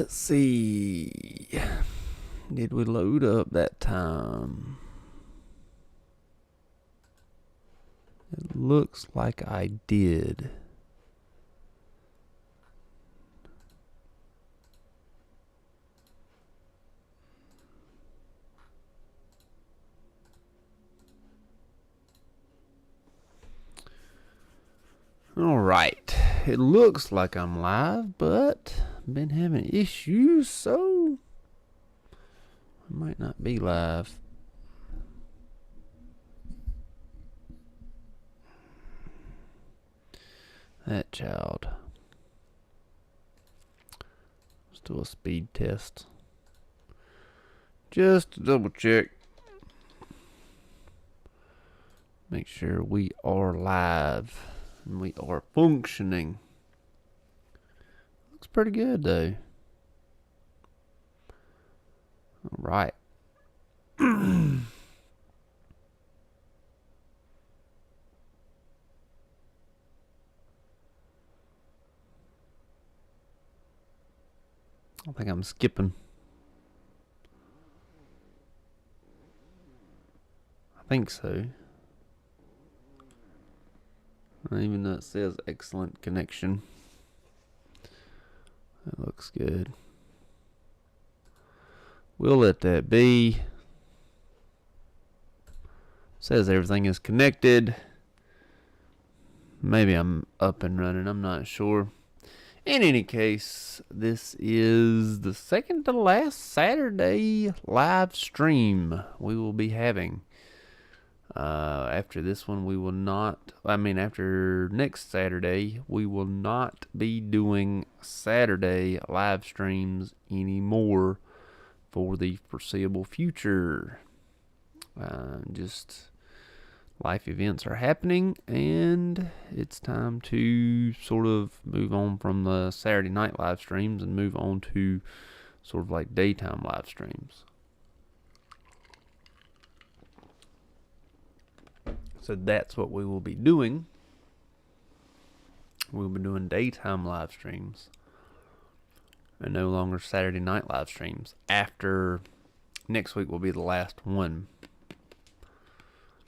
Let's see. Did we load up that time? It looks like I did. All right. It looks like I'm live, but I've been having issues, so I might not be live. That child. Let's do a speed test. Just to double check. Make sure we are live and we are functioning. Looks pretty good though. All right. I think I'm skipping. I think so. Even though it says excellent connection. That looks good. We'll let that be. Says everything is connected. Maybe I'm up and running. I'm not sure. In any case, this is the second to last Saturday live stream we will be having. After this one, we will not. After next Saturday, we will not be doing Saturday live streams anymore for the foreseeable future. Just life events are happening, and it's time to sort of move on from the Saturday night live streams and move on to sort of like daytime live streams. So that's what we will be doing. We'll be doing daytime live streams and no longer Saturday night live streams. After next week will be the last one.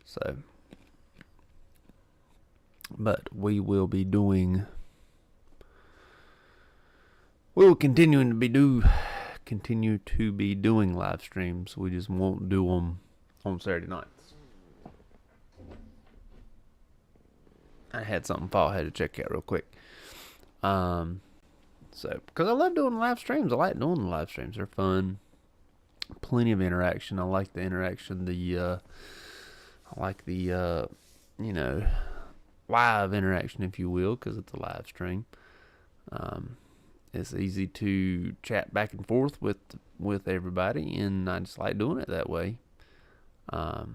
So, but we will be doing. We will continue to be doing live streams. We just won't do them on Saturday nights. I had something fall. I had to check out real quick. So because I love doing live streams, I like doing the live streams. They're fun. Plenty of interaction. I like the interaction. Live interaction, if you will, because it's a live stream. It's easy to chat back and forth with everybody, and I just like doing it that way. A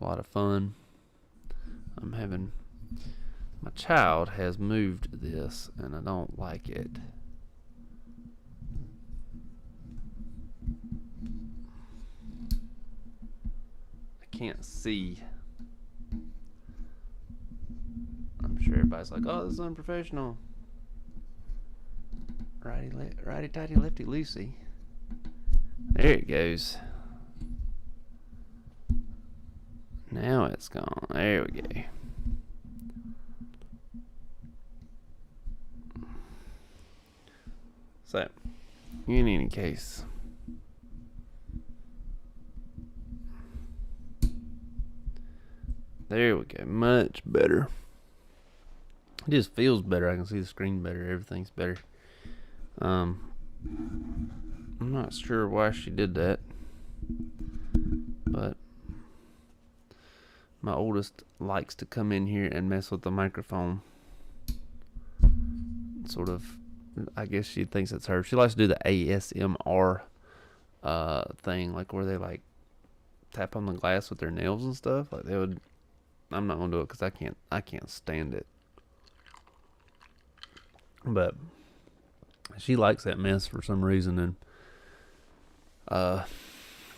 lot of fun. My child has moved this, and I don't like it. I can't see. I'm sure everybody's like, oh, this is unprofessional. Righty tighty, lefty loosey. There it goes. Now it's gone. There we go. So, in any case, there we go. Much better. It just feels better. I can see the screen better. Everything's better. I'm not sure why she did that, but my oldest likes to come in here and mess with the microphone. Sort of, I guess she thinks it's her. She likes to do the ASMR thing, like where they like tap on the glass with their nails and stuff. Like they would. I'm not gonna do it because I can't stand it. But she likes that mess for some reason, and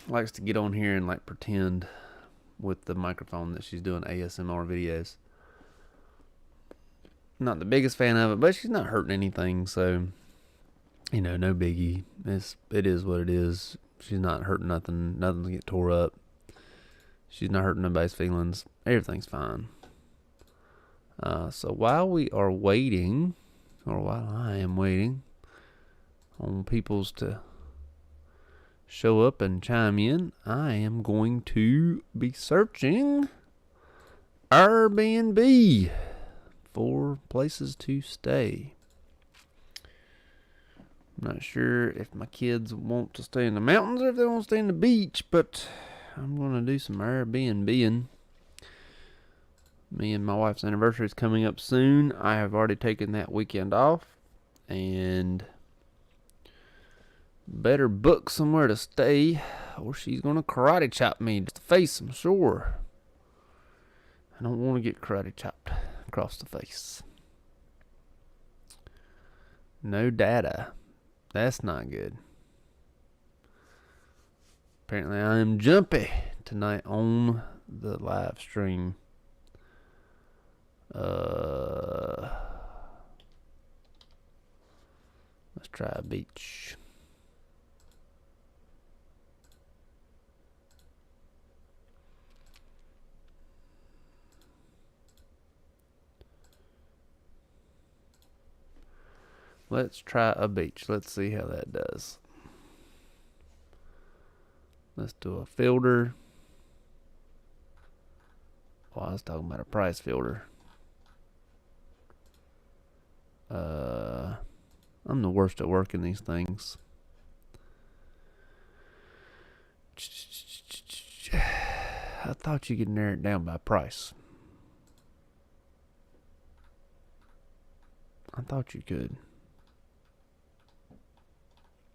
likes to get on here and like pretend with the microphone that she's doing ASMR videos. Not the biggest fan of it, but she's not hurting anything, so No biggie. It is what it is. She's not hurting nothing. Nothing to get tore up. She's not hurting nobody's feelings. Everything's fine. So while we are waiting, or while I am waiting on peoples to show up and chime in, I am going to be searching Airbnb for places to stay. I'm not sure if my kids want to stay in the mountains or if they want to stay in the beach, but I'm going to do some Airbnb-ing. Me and my wife's anniversary is coming up soon. I have already taken that weekend off, and better book somewhere to stay, or she's going to karate chop me to the face, I'm sure. I don't want to get karate chopped across the face. No data. That's not good. Apparently I am jumpy tonight on the live stream. Let's try a beach. Let's try a beach. Let's see how that does. Let's do a filter. Well, I was talking about a price filter. I'm the worst at working these things. I thought you could narrow it down by price. I thought you could.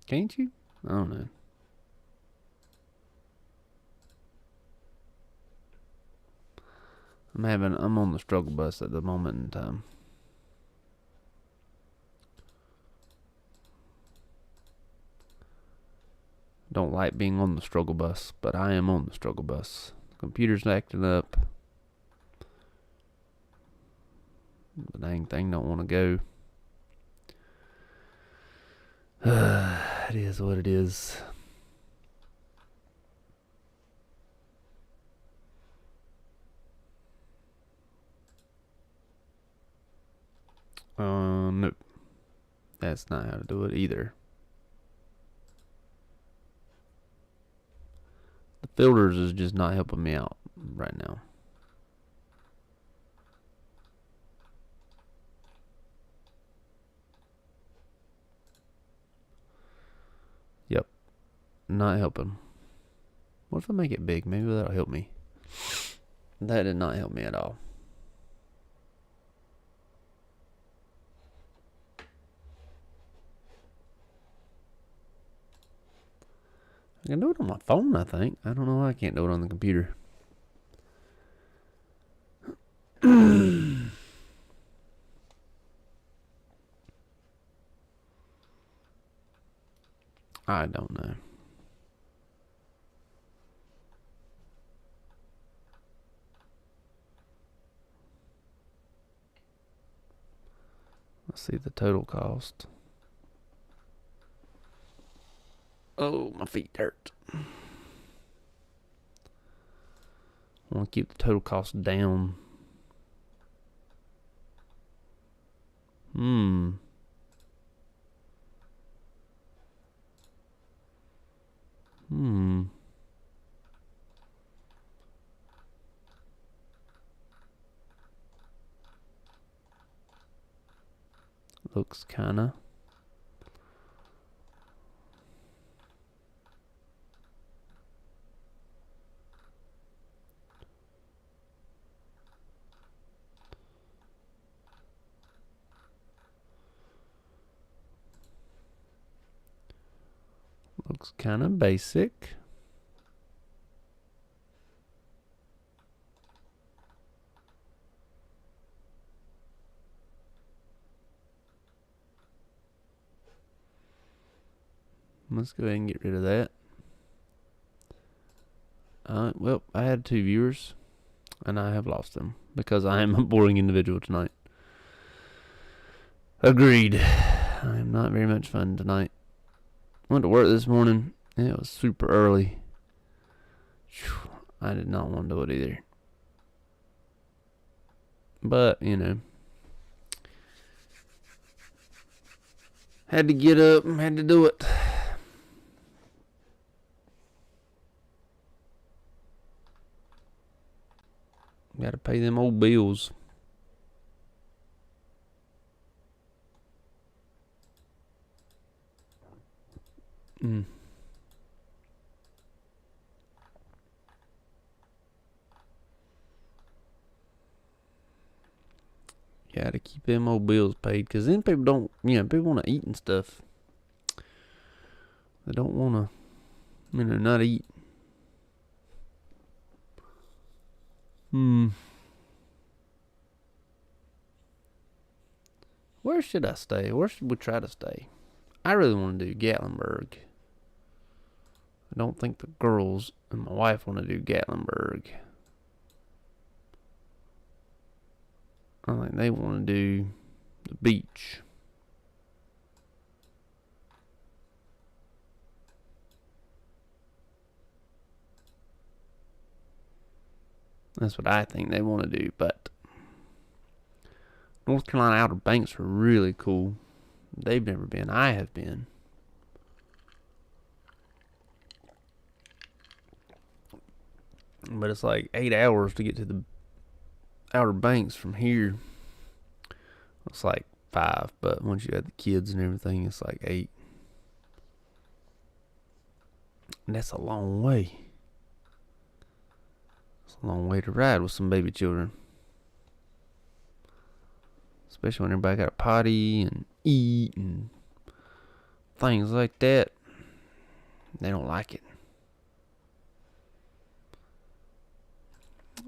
Can't you? I don't know. I'm on the struggle bus at the moment in time. Don't like being on the struggle bus, but I am on the struggle bus. The computer's acting up. The dang thing don't want to go. It is what it is. Nope. That's not how to do it either. The filters is just not helping me out right now. Yep. Not helping. What if I make it big? Maybe that'll help me. That did not help me at all. I can do it on my phone, I think. I don't know why I can't do it on the computer. I don't know. Let's see the total cost. Oh, my feet hurt. I want to keep the total cost down. Looks kinda. Looks kinda basic. Let's go ahead and get rid of that. Well, I had 2 viewers, and I have lost them because I am a boring individual tonight. Agreed. I'm not very much fun tonight. Went to work this morning, and it was super early. Whew, I did not want to do it either. But, you know, had to get up and had to do it. Got to pay them old bills. Got to keep them old bills paid, because then people don't, people want to eat and stuff. They don't want to, not eat. Where should I stay? Where should we try to stay? I really want to do Gatlinburg. I don't think the girls and my wife want to do Gatlinburg. I think they want to do the beach. That's what I think they want to do, but North Carolina Outer Banks are really cool. They've never been. I have been. But it's like 8 hours to get to the Outer Banks from here. It's like 5, but once you add the kids and everything, it's like 8. And that's a long way. It's a long way to ride with some baby children. Especially when everybody got a potty and eat and things like that. They don't like it.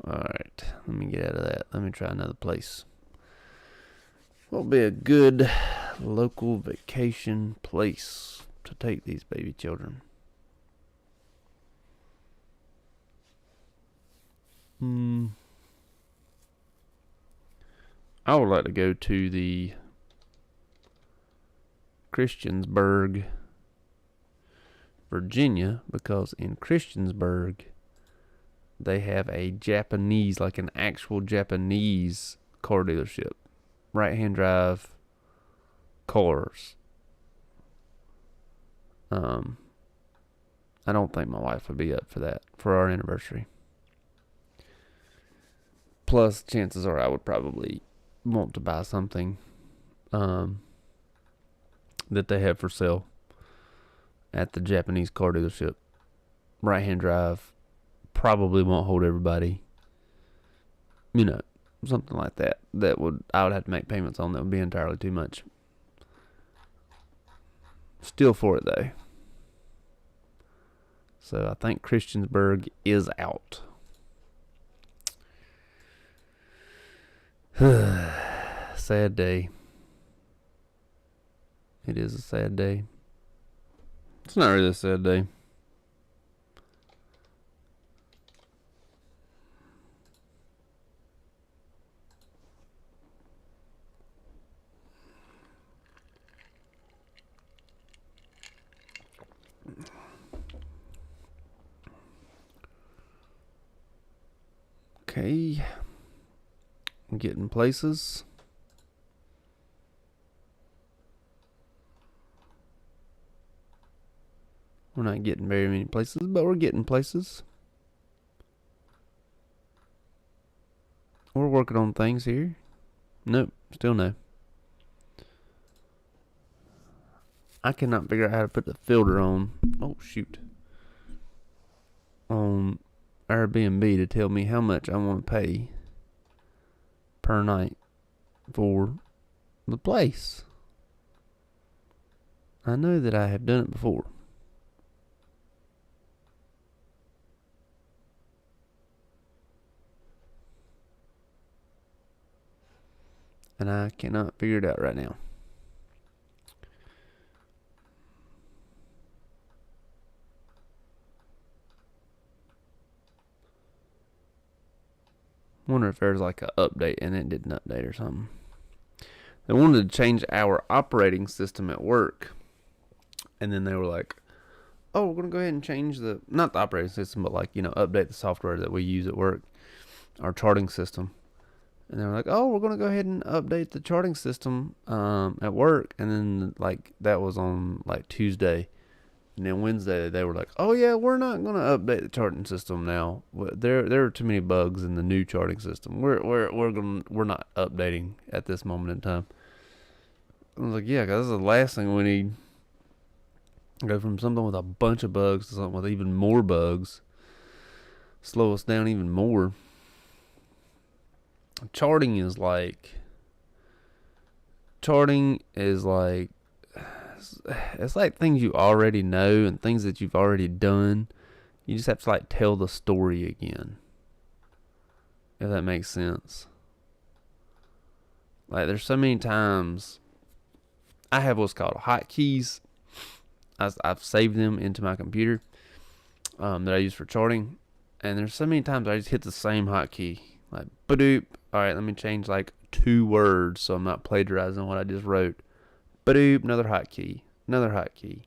Alright, let me get out of that. Let me try another place. What'll be a good local vacation place to take these baby children? I would like to go to the Christiansburg, Virginia, because in Christiansburg they have a Japanese, like an actual Japanese car dealership. Right-hand drive cars. I don't think my wife would be up for that for our anniversary. Plus, chances are I would probably want to buy something that they have for sale at the Japanese car dealership. Right-hand drive probably won't hold everybody. Something like that. I would have to make payments on. That would be entirely too much. Still for it though. So I think Christiansburg is out. Sad day. It is a sad day. It's not really a sad day. Okay. I'm getting places. We're not getting very many places, but we're getting places. We're working on things here. Nope, still no. I cannot figure out how to put the filter on. Oh, shoot. On Airbnb to tell me how much I want to pay per night for the place. I know that I have done it before. And I cannot figure it out right now. Wonder if there's like an update and it didn't update or something. They wanted to change our operating system at work. And then they were like, oh, we're going to go ahead and change not the operating system, but update the software that we use at work, our charting system. And they were like, oh, we're going to go ahead and update the charting system at work. And then that was on Tuesday. And then Wednesday they were like, oh yeah, we're not going to update the charting system now. There are too many bugs in the new charting system. We're not updating at this moment in time. I was like, yeah, because this is the last thing we need. Go from something with a bunch of bugs to something with even more bugs. Slow us down even more. Charting is like it's like things you already know and things that you've already done. You just have to tell the story again, if that makes sense. There's so many times I have what's called hotkeys. I've saved them into my computer that I use for charting, and there's so many times I just hit the same hotkey, badoop. All right, let me change 2 words so I'm not plagiarizing what I just wrote. Badoop, another hotkey, another hotkey.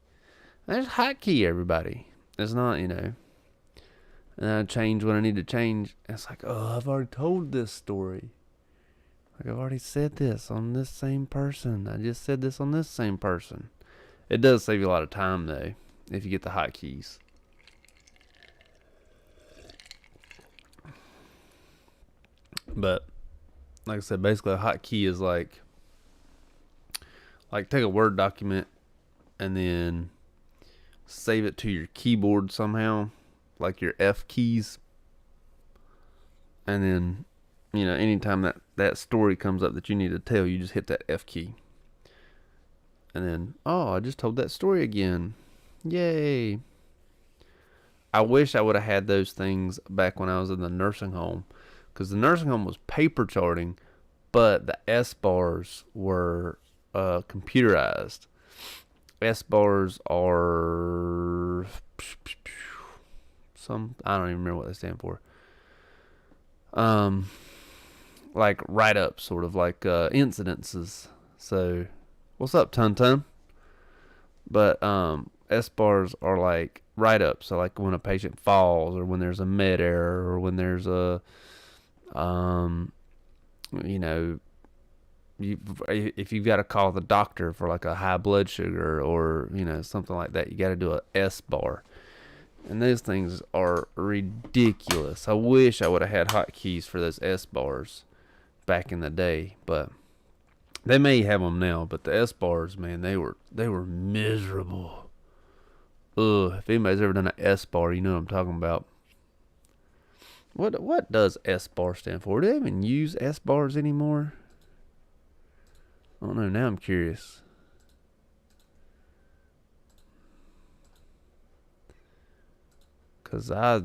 There's hotkey, everybody. It's not, And I change what I need to change. It's oh, I've already told this story. I've already said this on this same person. I just said this on this same person. It does save you a lot of time, though, if you get the hotkeys. But, like I said, basically a hotkey is take a Word document and then save it to your keyboard somehow, your F keys. And then, anytime that story comes up that you need to tell, you just hit that F key. And then, oh, I just told that story again. Yay. I wish I would have had those things back when I was in the nursing home. Because the nursing home was paper charting, but the S-bars were computerized. S-bars are I don't even remember what they stand for. Write-ups, sort of incidences. So, what's up, Tun? But S-bars are write-ups. So when a patient falls, or when there's a med error, or when there's a if you've got to call the doctor for a high blood sugar, or something like that, you got to do a S-bar. And those things are ridiculous. I wish I would have had hotkeys for those S-bars back in the day, but they may have them now. But the S-bars, man, they were miserable. Ugh, if anybody's ever done an S-bar, you know what I'm talking about. What does S-bar stand for? Do they even use S-bars anymore? I don't know. Now I'm curious. Because I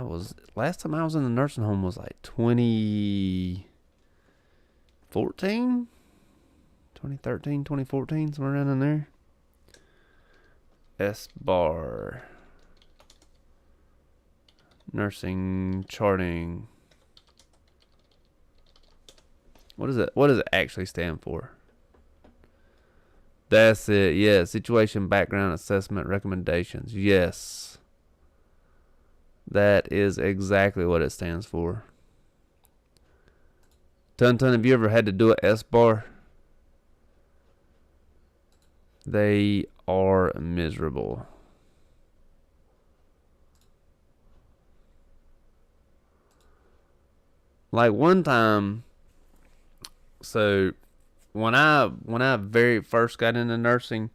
was, last time I was in the nursing home was 2014? 2013, 2014, somewhere around in there. S-bar. Nursing charting. What does it actually stand for? That's it. Yeah, situation, background, assessment, recommendations. Yes. That is exactly what it stands for. Tun, have you ever had to do a S-bar? They are miserable. One time, so when I very first got into nursing,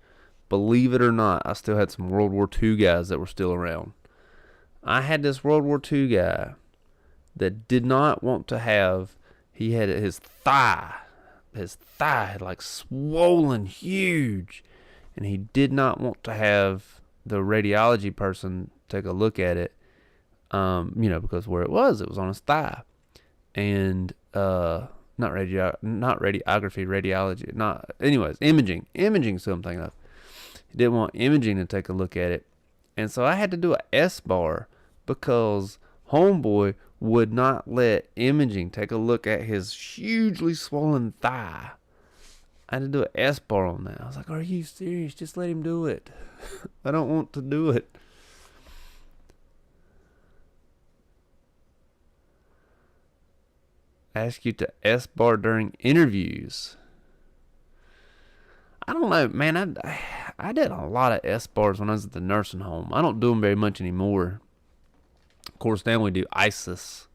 believe it or not, I still had some World War II guys that were still around. I had this World War II guy that did not want to have, he had his thigh had swollen huge, and he did not want to have the radiology person take a look at it, because where it was on his thigh. And not radiography, radiology, imaging something of. He didn't want imaging to take a look at it. And so I had to do a S-bar because homeboy would not let imaging take a look at his hugely swollen thigh. I had to do an S bar on that. I was like, are you serious? Just let him do it. I don't want to do it. Ask you to S bar during interviews. I don't know, man. I did a lot of S bars when I was at the nursing home. I don't do them very much anymore. Of course, now we do ISIS.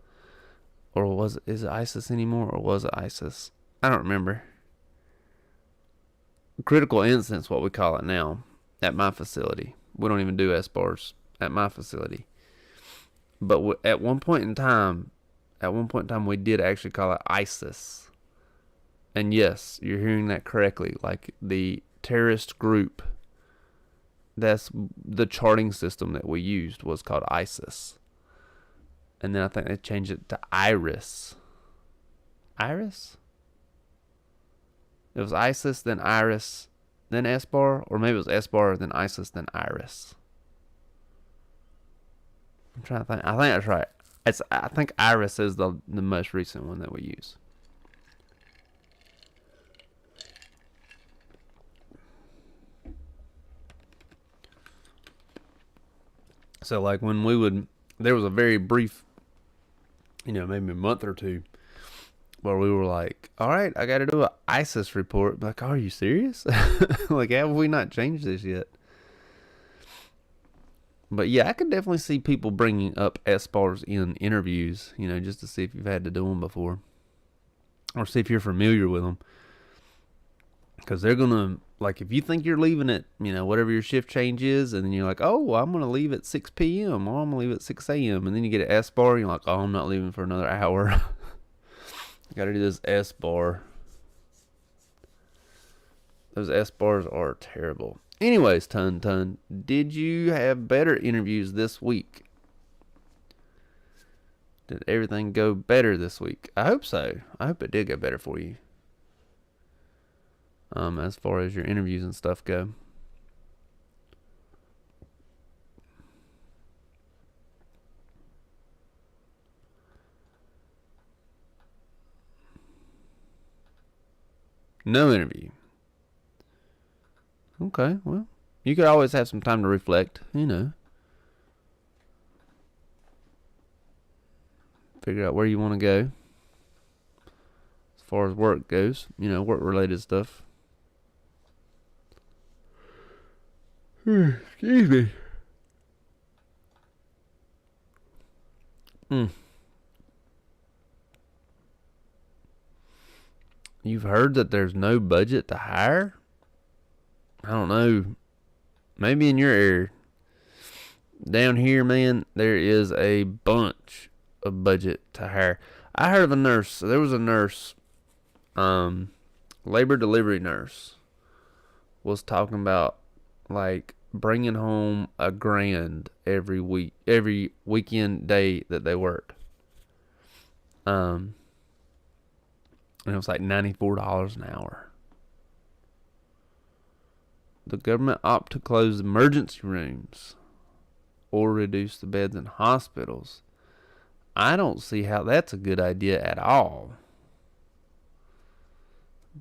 Or is it ISIS anymore? Or was it ISIS? I don't remember. Critical incidents, what we call it now, at my facility. We don't even do S bars at my facility. But at one point in time, we did actually call it ISIS. And yes, you're hearing that correctly. Like the terrorist group, that's the charting system that we used was called ISIS. And then I think they changed it to IRIS. IRIS? It was ISIS, then IRIS, then S-bar, or maybe it was S-bar, then ISIS, then IRIS. I'm trying to think. I think that's right. I think IRIS is the most recent one that we use. So like when there was a very brief, maybe a month or two, where we were like, all right, I got to do an ISIS report. Like, are you serious? Like, have we not changed this yet? But yeah, I could definitely see people bringing up S-bars in interviews, just to see if you've had to do them before. Or see if you're familiar with them. Because they're going to, like, if you think you're leaving at, whatever your shift change is, and then you're like, oh, well, I'm going to leave at 6 p.m. or I'm going to leave at 6 a.m. And then you get an S-bar, and you're like, oh, I'm not leaving for another hour. Got to do this S-bar. Those S-bars are terrible. Anyways, Ton, did you have better interviews this week? Did everything go better this week? I hope so. I hope it did go better for you. As far as your interviews and stuff go. No interview. Okay, well, you could always have some time to reflect, Figure out where you want to go. As far as work goes, work-related stuff. Excuse me. You've heard that there's no budget to hire? I don't know. Maybe in your area. Down here, man, there is a bunch of budget to hire. I heard of a nurse. There was a nurse, labor delivery nurse, was talking about like bringing home $1,000 every week, every weekend day that they worked. And it was like $94 an hour. The government opt to close emergency rooms or reduce the beds in hospitals. I don't see how that's a good idea at all.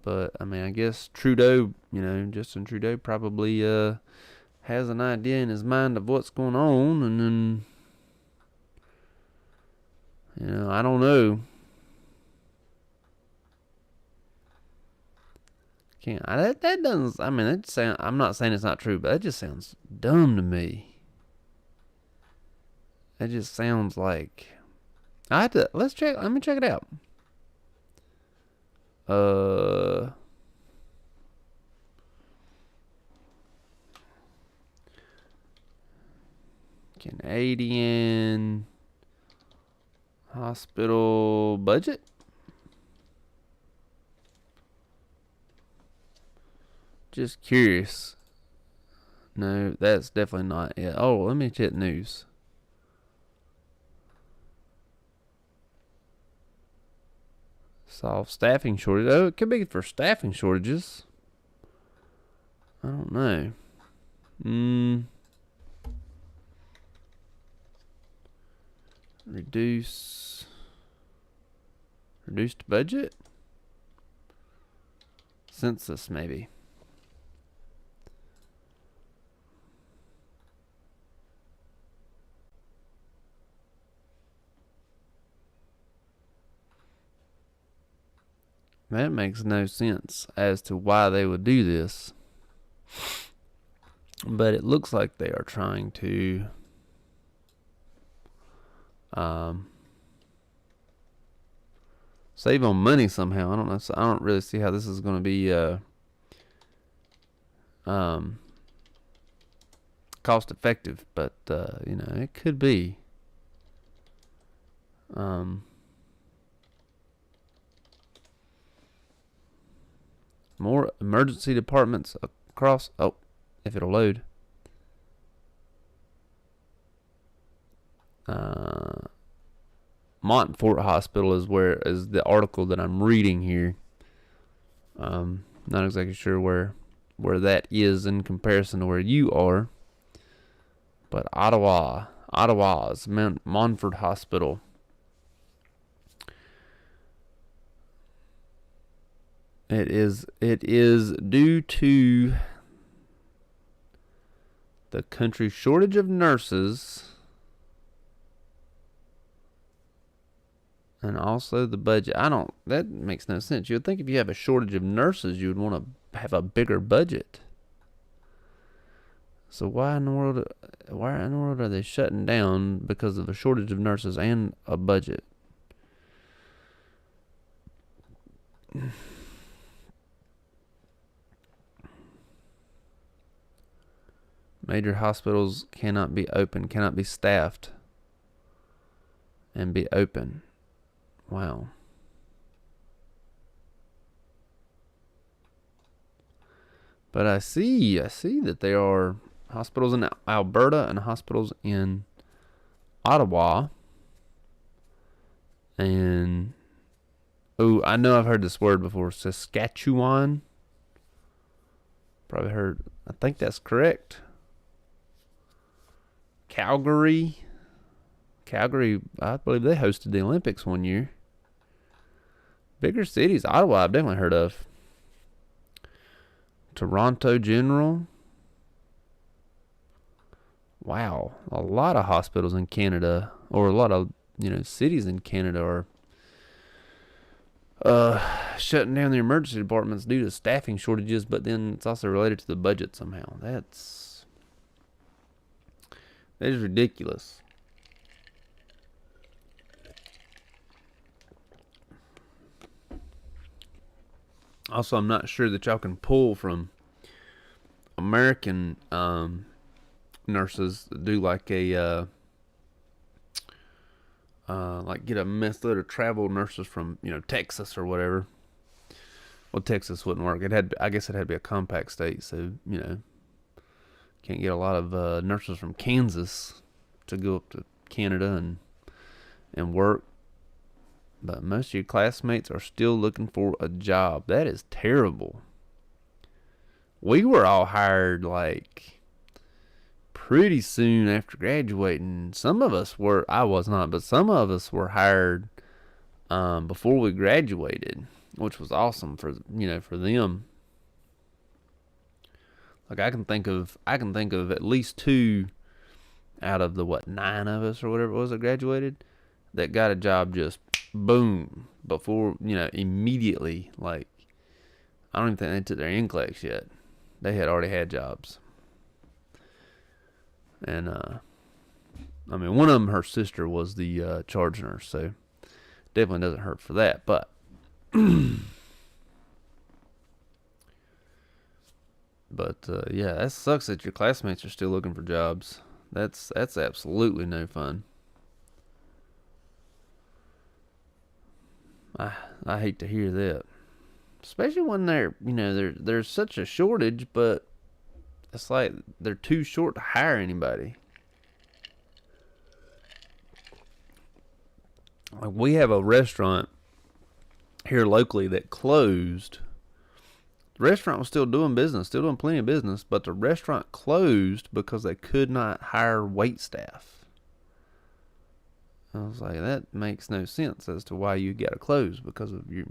But, I guess Trudeau, Justin Trudeau probably has an idea in his mind of what's going on. And then, I don't know. That doesn't, that sound, I'm not saying it's not true, but that just sounds dumb to me. That just sounds like, let me check it out. Canadian hospital budget. Just curious. No, that's definitely not it. Oh, let me check news. Solve staffing shortage. Oh, it could be for staffing shortages. I don't know. Reduced budget. census, maybe. That makes no sense as to why they would do this. But it looks like they are trying to save on money somehow. I don't know. I don't really see how this is going to be cost effective, but it could be. More emergency departments across. Oh, if it'll load. Montfort Hospital is the article that I'm reading here. Not exactly sure where that is in comparison to where you are. But Ottawa's Montfort Hospital. It is due to the country's shortage of nurses and also the budget. That makes no sense. You would think if you have a shortage of nurses, you would want to have a bigger budget. So why in the world are they shutting down because of a shortage of nurses and a budget? Major hospitals cannot be staffed and be open. Wow. But I see that there are hospitals in Alberta and hospitals in Ottawa. And I know I've heard this word before, Saskatchewan. Probably heard, I think that's correct. Calgary, I believe they hosted the Olympics one year. Bigger cities, Ottawa I've definitely heard of. Toronto General. Wow, a lot of hospitals in Canada, or a lot of cities in Canada are shutting down the emergency departments due to staffing shortages, but then it's also related to the budget somehow. That is ridiculous. Also, I'm not sure that y'all can pull from American nurses that do like a get a method of travel nurses from Texas or whatever. Well, Texas wouldn't work. I guess it had to be a compact state, so can't get a lot of nurses from Kansas to go up to Canada and work. But most of your classmates are still looking for a job. That is terrible. We were all hired like pretty soon after graduating. Some of us were. I was not, but some of us were hired before we graduated, which was awesome for them. Like I can think of at least 2 out of the 9 of us or whatever it was that graduated that got a job just boom before immediately. Like I don't even think they took their NCLEX yet. They had already had jobs. And one of them, her sister was the charge nurse, so definitely doesn't hurt for that. But yeah, that sucks that your classmates are still looking for jobs. That's absolutely no fun. I hate to hear that, especially when there's such a shortage, but it's like they're too short to hire anybody. Like we have a restaurant here locally that closed. The restaurant was still doing plenty of business, but the restaurant closed because they could not hire wait staff. I was like, that makes no sense as to why you got to close because of your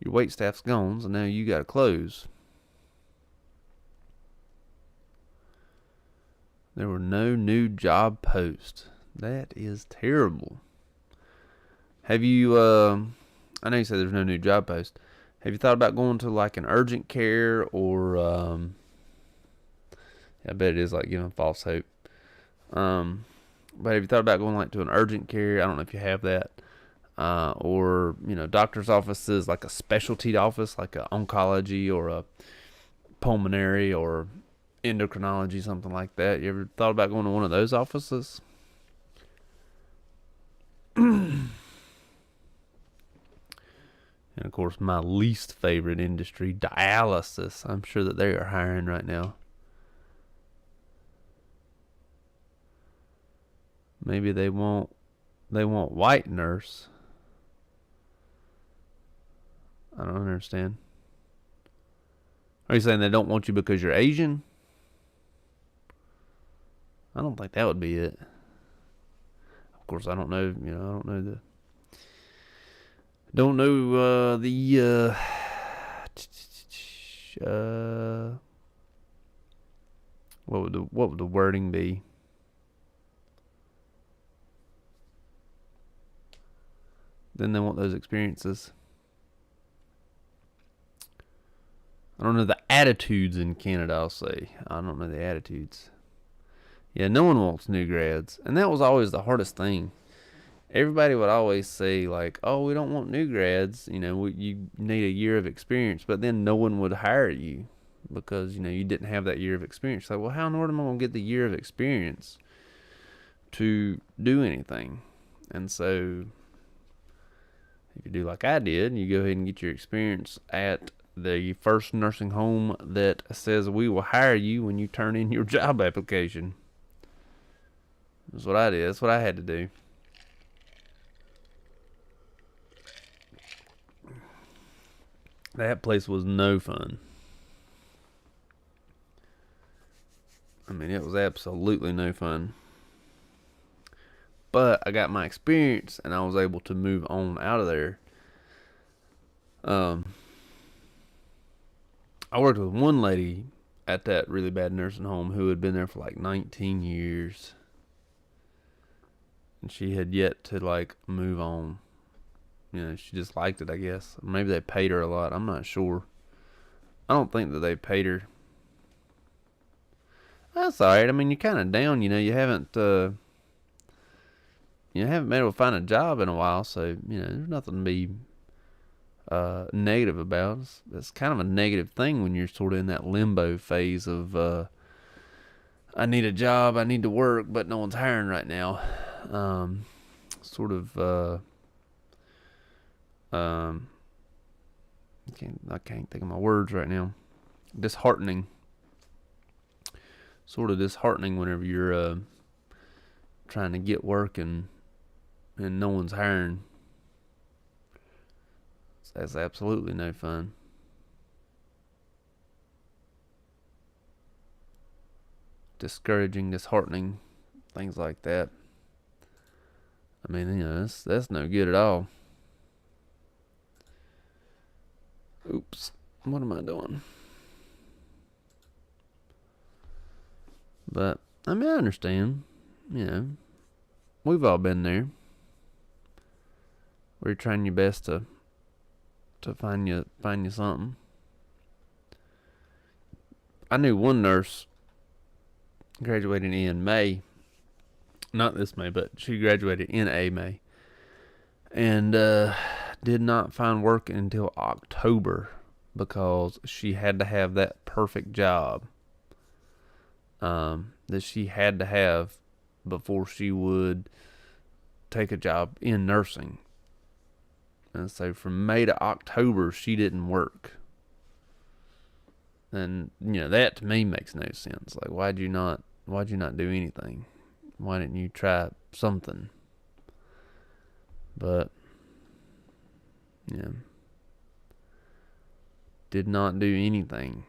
Your wait staff's gone, so now you got to close. There were no new job posts. That is terrible. Have you, I know you said there's no new job posts. Have you thought about going to like an urgent care or, I bet it is like giving false hope. But have you thought about going like to an urgent care? I don't know if you have that. Or, doctor's offices, like a specialty office, like a oncology or a pulmonary or endocrinology, something like that. You ever thought about going to one of those offices? And of course, my least favorite industry, dialysis. I'm sure that they are hiring right now. Maybe they want white nurse. I don't understand. Are you saying they don't want you because you're Asian? I don't think that would be it. Of course, I don't know. I don't know what would the wording be? Then they want those experiences. I don't know the attitudes in Canada, I'll say. I don't know the attitudes. Yeah, no one wants new grads. And that was always the hardest thing. Everybody would always say, like, oh, we don't want new grads. You need a year of experience. But then no one would hire you because, you didn't have that year of experience. Like, well, how in the world am I going to get the year of experience to do anything? And so if you do like I did, you go ahead and get your experience at the first nursing home that says we will hire you when you turn in your job application. That's what I did. That's what I had to do. That place was no fun. I mean, it was absolutely no fun. But I got my experience and I was able to move on out of there. I worked with one lady at that really bad nursing home who had been there for like 19 years. And she had yet to like move on. She just liked it, I guess. Maybe they paid her a lot. I'm not sure. I don't think that they paid her. That's alright. I mean, you're kind of down. You haven't been able to find a job in a while, so there's nothing to be negative about. It's kind of a negative thing when you're sort of in that limbo phase of I need a job, I need to work, but no one's hiring right now. I can't think of my words right now. Disheartening. Sort of disheartening whenever you're trying to get work and no one's hiring. That's absolutely no fun. Discouraging, disheartening, things like that. I mean, that's no good at all. Oops. What am I doing? But, I mean, I understand. We've all been there. Where you're trying your best to find you something. I knew one nurse graduated in May. Not this May, but she graduated in May. And did not find work until October because she had to have that perfect job that she had to have before she would take a job in nursing. And so from May to October, she didn't work. And, that to me makes no sense. Like, why'd you not do anything? Why didn't you try something? But, did not do anything.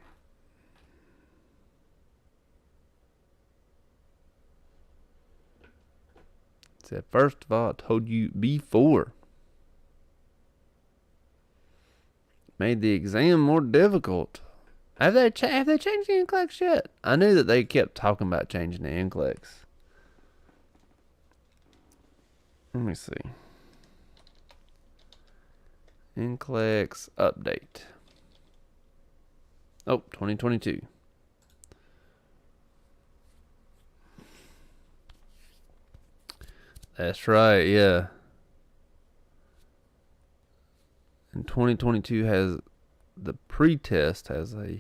Said, first of all, I told you before. made the exam more difficult. Have they changed the NCLEX yet? I knew that they kept talking about changing the NCLEX. Let me see. NCLEX update. Oh, 2022. That's right, yeah. And 2022 has the pre-test has a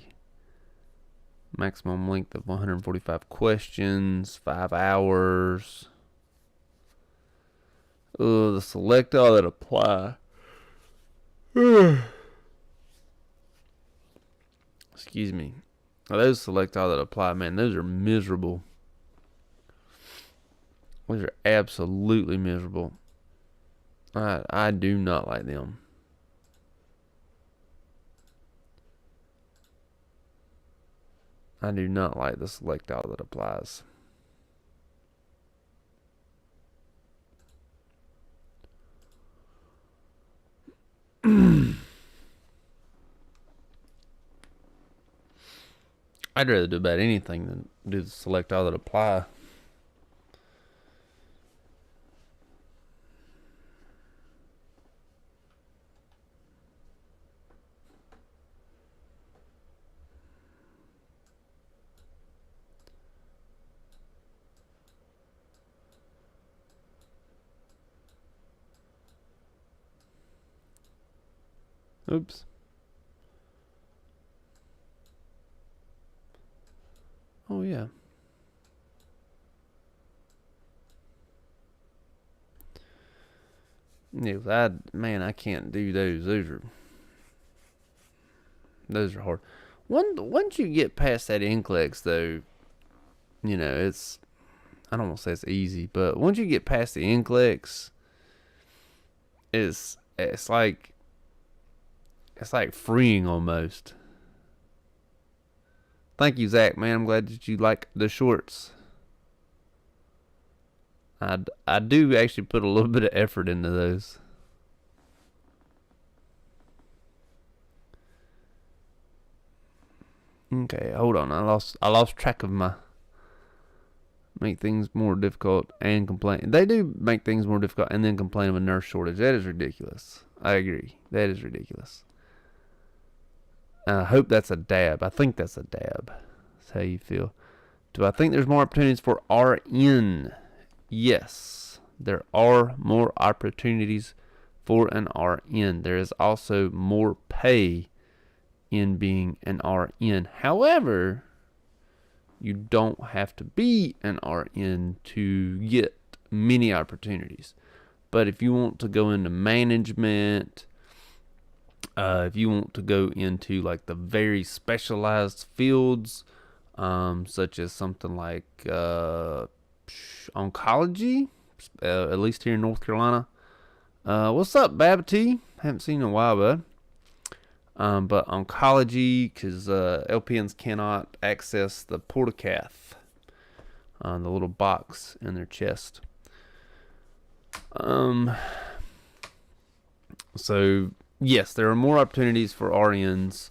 maximum length of 145 questions, 5 hours. Oh, the select all that apply. Excuse me. Those select all that apply, man, those are miserable. Those are absolutely miserable. I do not like them. I do not like the select all that applies. I'd rather do about anything than do the select all that apply. Oops. Oh, yeah. Yeah, I can't do those. Those are hard. Once you get past that NCLEX, though, it's, I don't want to say it's easy, but once you get past the NCLEX, it's like freeing almost. Thank you, Zach, man. I'm glad that you like the shorts. I do actually put a little bit of effort into those. Okay, hold on. I lost track of my make things more difficult and complain. They do make things more difficult and then complain of a nurse shortage. That is ridiculous. I agree. That is ridiculous. I hope that's a dab. I think that's a dab. That's how you feel. Do I think there's more opportunities for RN? Yes, there are more opportunities for an RN. There is also more pay in being an RN. However, you don't have to be an RN to get many opportunities. But if you want to go into management, if you want to go into like the very specialized fields, such as something like oncology, at least here in North Carolina. What's up, Babity? Haven't seen you in a while, bud. But oncology, because LPNs cannot access the portacath, the little box in their chest. So yes, there are more opportunities for RNs,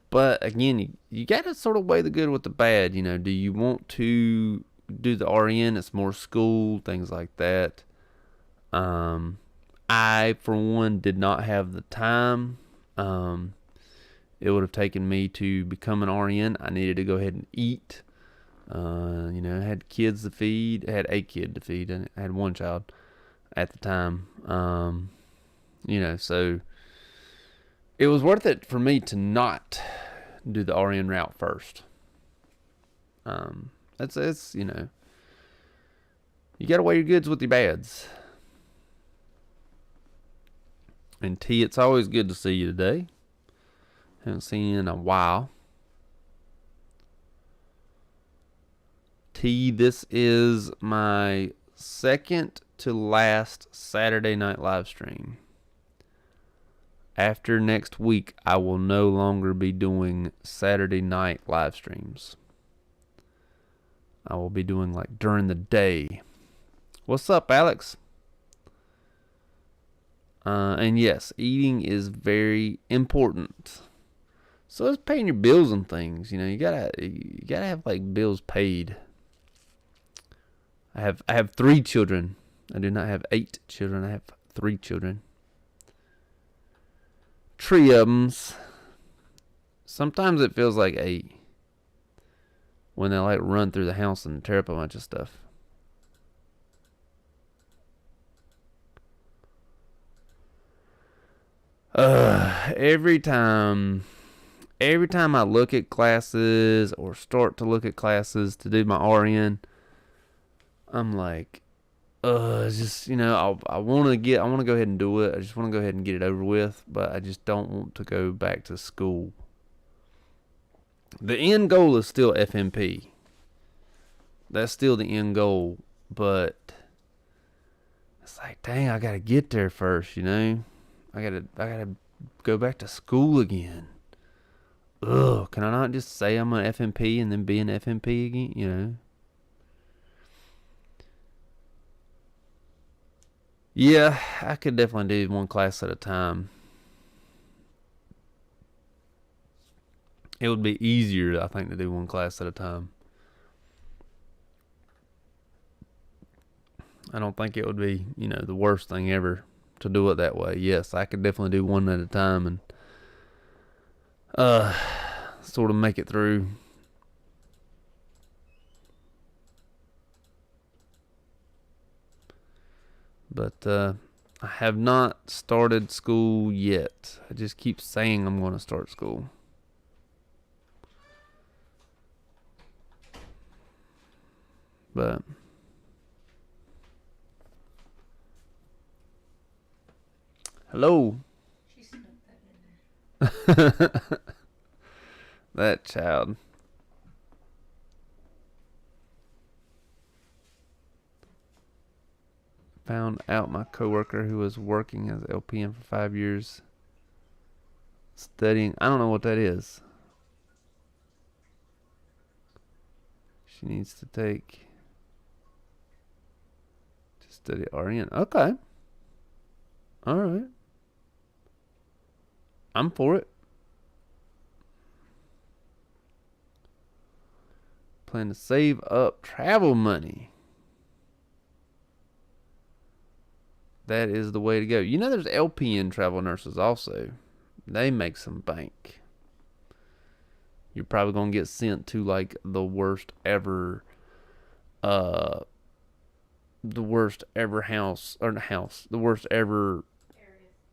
but again, you got to sort of weigh the good with the bad. Do you want to do the RN? It's more school, things like that. I, for one, did not have the time. It would have taken me to become an RN. I needed to go ahead and eat. I had kids to feed. I had a kid to feed, and I had one child at the time. So it was worth it for me to not do the RN route first. It's you got to weigh your goods with your bads. And T, it's always good to see you today. Haven't seen you in a while. T, this is my second to last Saturday night live stream. After next week, I will no longer be doing Saturday night live streams. I will be doing like during the day. What's up, Alex? And yes, eating is very important. So it's paying your bills and things. You gotta have like bills paid. I have 3 children. I do not have 8 children. I have 3 children. 3 of them. Sometimes it feels like 8 when they like run through the house and tear up a bunch of stuff. Every time I look at classes or start to look at classes to do my RN, I'm like, it's just, I want to go ahead and do it. I just want to go ahead and get it over with, but I just don't want to go back to school. The end goal is still FNP. That's still the end goal, but it's like, dang, I gotta get there first, I gotta go back to school again. Ugh, can I not just say I'm an FNP and then be an FNP again, Yeah, I could definitely do one class at a time. It would be easier, I think, to do one class at a time. I don't think it would be, the worst thing ever to do it that way. Yes, I could definitely do one at a time and sort of make it through. But I have not started school yet. I just keep saying I'm going to start school. But hello. She snuck that in there. That child. Found out my coworker who was working as LPN for 5 years studying. I don't know what that is. She needs to study RN. Okay. All right. I'm for it. Plan to save up travel money. That is the way to go. There's LPN travel nurses also. They make some bank. You're probably going to get sent to like the worst ever house, the worst ever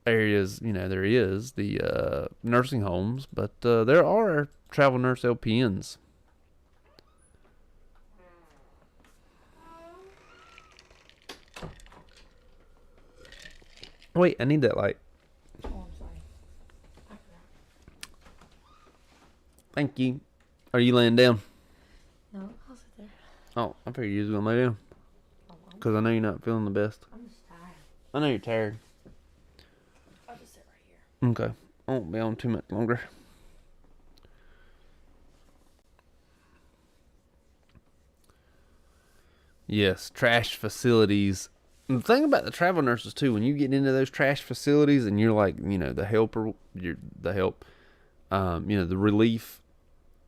areas, there is the nursing homes, but there are travel nurse LPNs. Wait, I need that light. Oh, I'm sorry. I forgot. Thank you. Are you laying down? No, I'll sit there. Oh, I figured you was going to lay down. Because I know you're not feeling the best. I'm just tired. I know you're tired. I'll just sit right here. Okay. I won't be on too much longer. Yes, trash facilities. The thing about the travel nurses too, when you get into those trash facilities and you're like, the helper, the relief,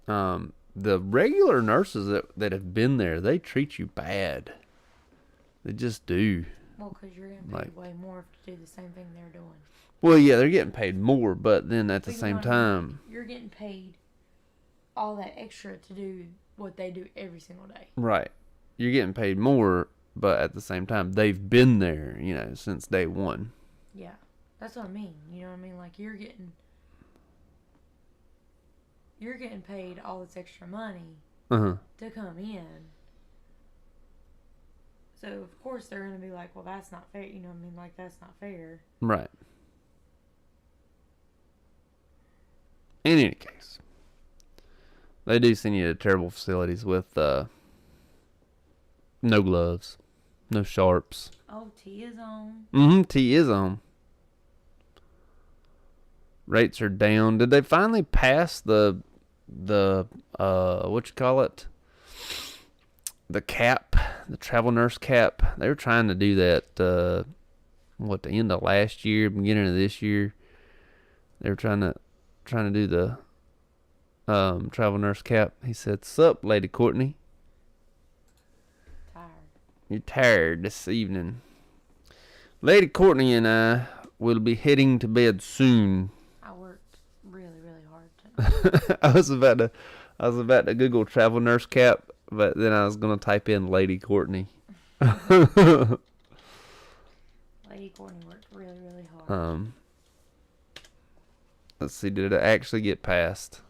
the regular nurses that have been there, they treat you bad. They just do. Well, because you're getting paid way more to do the same thing they're doing. Well, yeah, they're getting paid more, but then at the same time, you're getting paid all that extra to do what they do every single day. Right. You're getting paid more, but at the same time, they've been there, since day one. Yeah. That's what I mean. You know what I mean? Like, you're getting paid all this extra money to come in. So, of course, they're going to be like, well, that's not fair. You know what I mean? Like, that's not fair. Right. In any case, they do send you to terrible facilities with no gloves, no sharps. Oh, T is on. T is on. Rates are down. Did they finally pass the what you call it? The cap, the travel nurse cap. They were trying to do that the end of last year, beginning of this year. They were trying to do the travel nurse cap. He said, "Sup, Lady Courtney? Tired. You're tired this evening." Lady Courtney and I will be heading to bed soon. I worked really, really hard tonight. I was about to Google travel nurse cap, but then I was gonna type in Lady Courtney. Lady Courtney worked really, really hard. Let's see, did it actually get passed?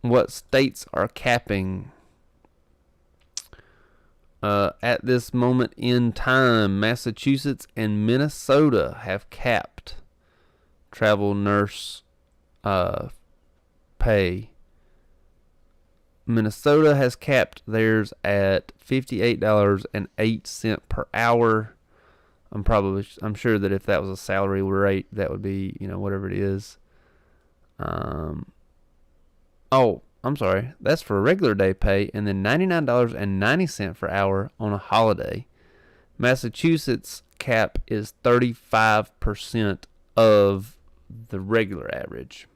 What states are capping? At this moment in time, Massachusetts and Minnesota have capped travel nurse pay. Minnesota has capped theirs at $58.08 per hour. I'm sure that if that was a salary rate, that would be, whatever it is. I'm sorry. That's for regular day pay, and then $99.90 per hour on a holiday. Massachusetts cap is 35% of the regular average.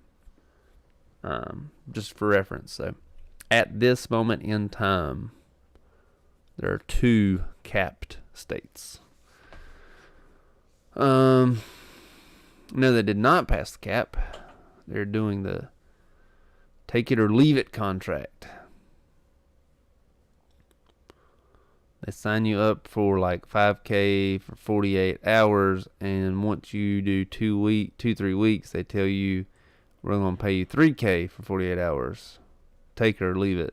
Just for reference. So, at this moment in time, there are 2 capped states. No, they did not pass the cap. They're doing the take it or leave it contract. They sign you up for like $5,000 for 48 hours, and once you do 3 weeks, they tell you we're going to pay you $3,000 for 48 hours. Take it or leave it.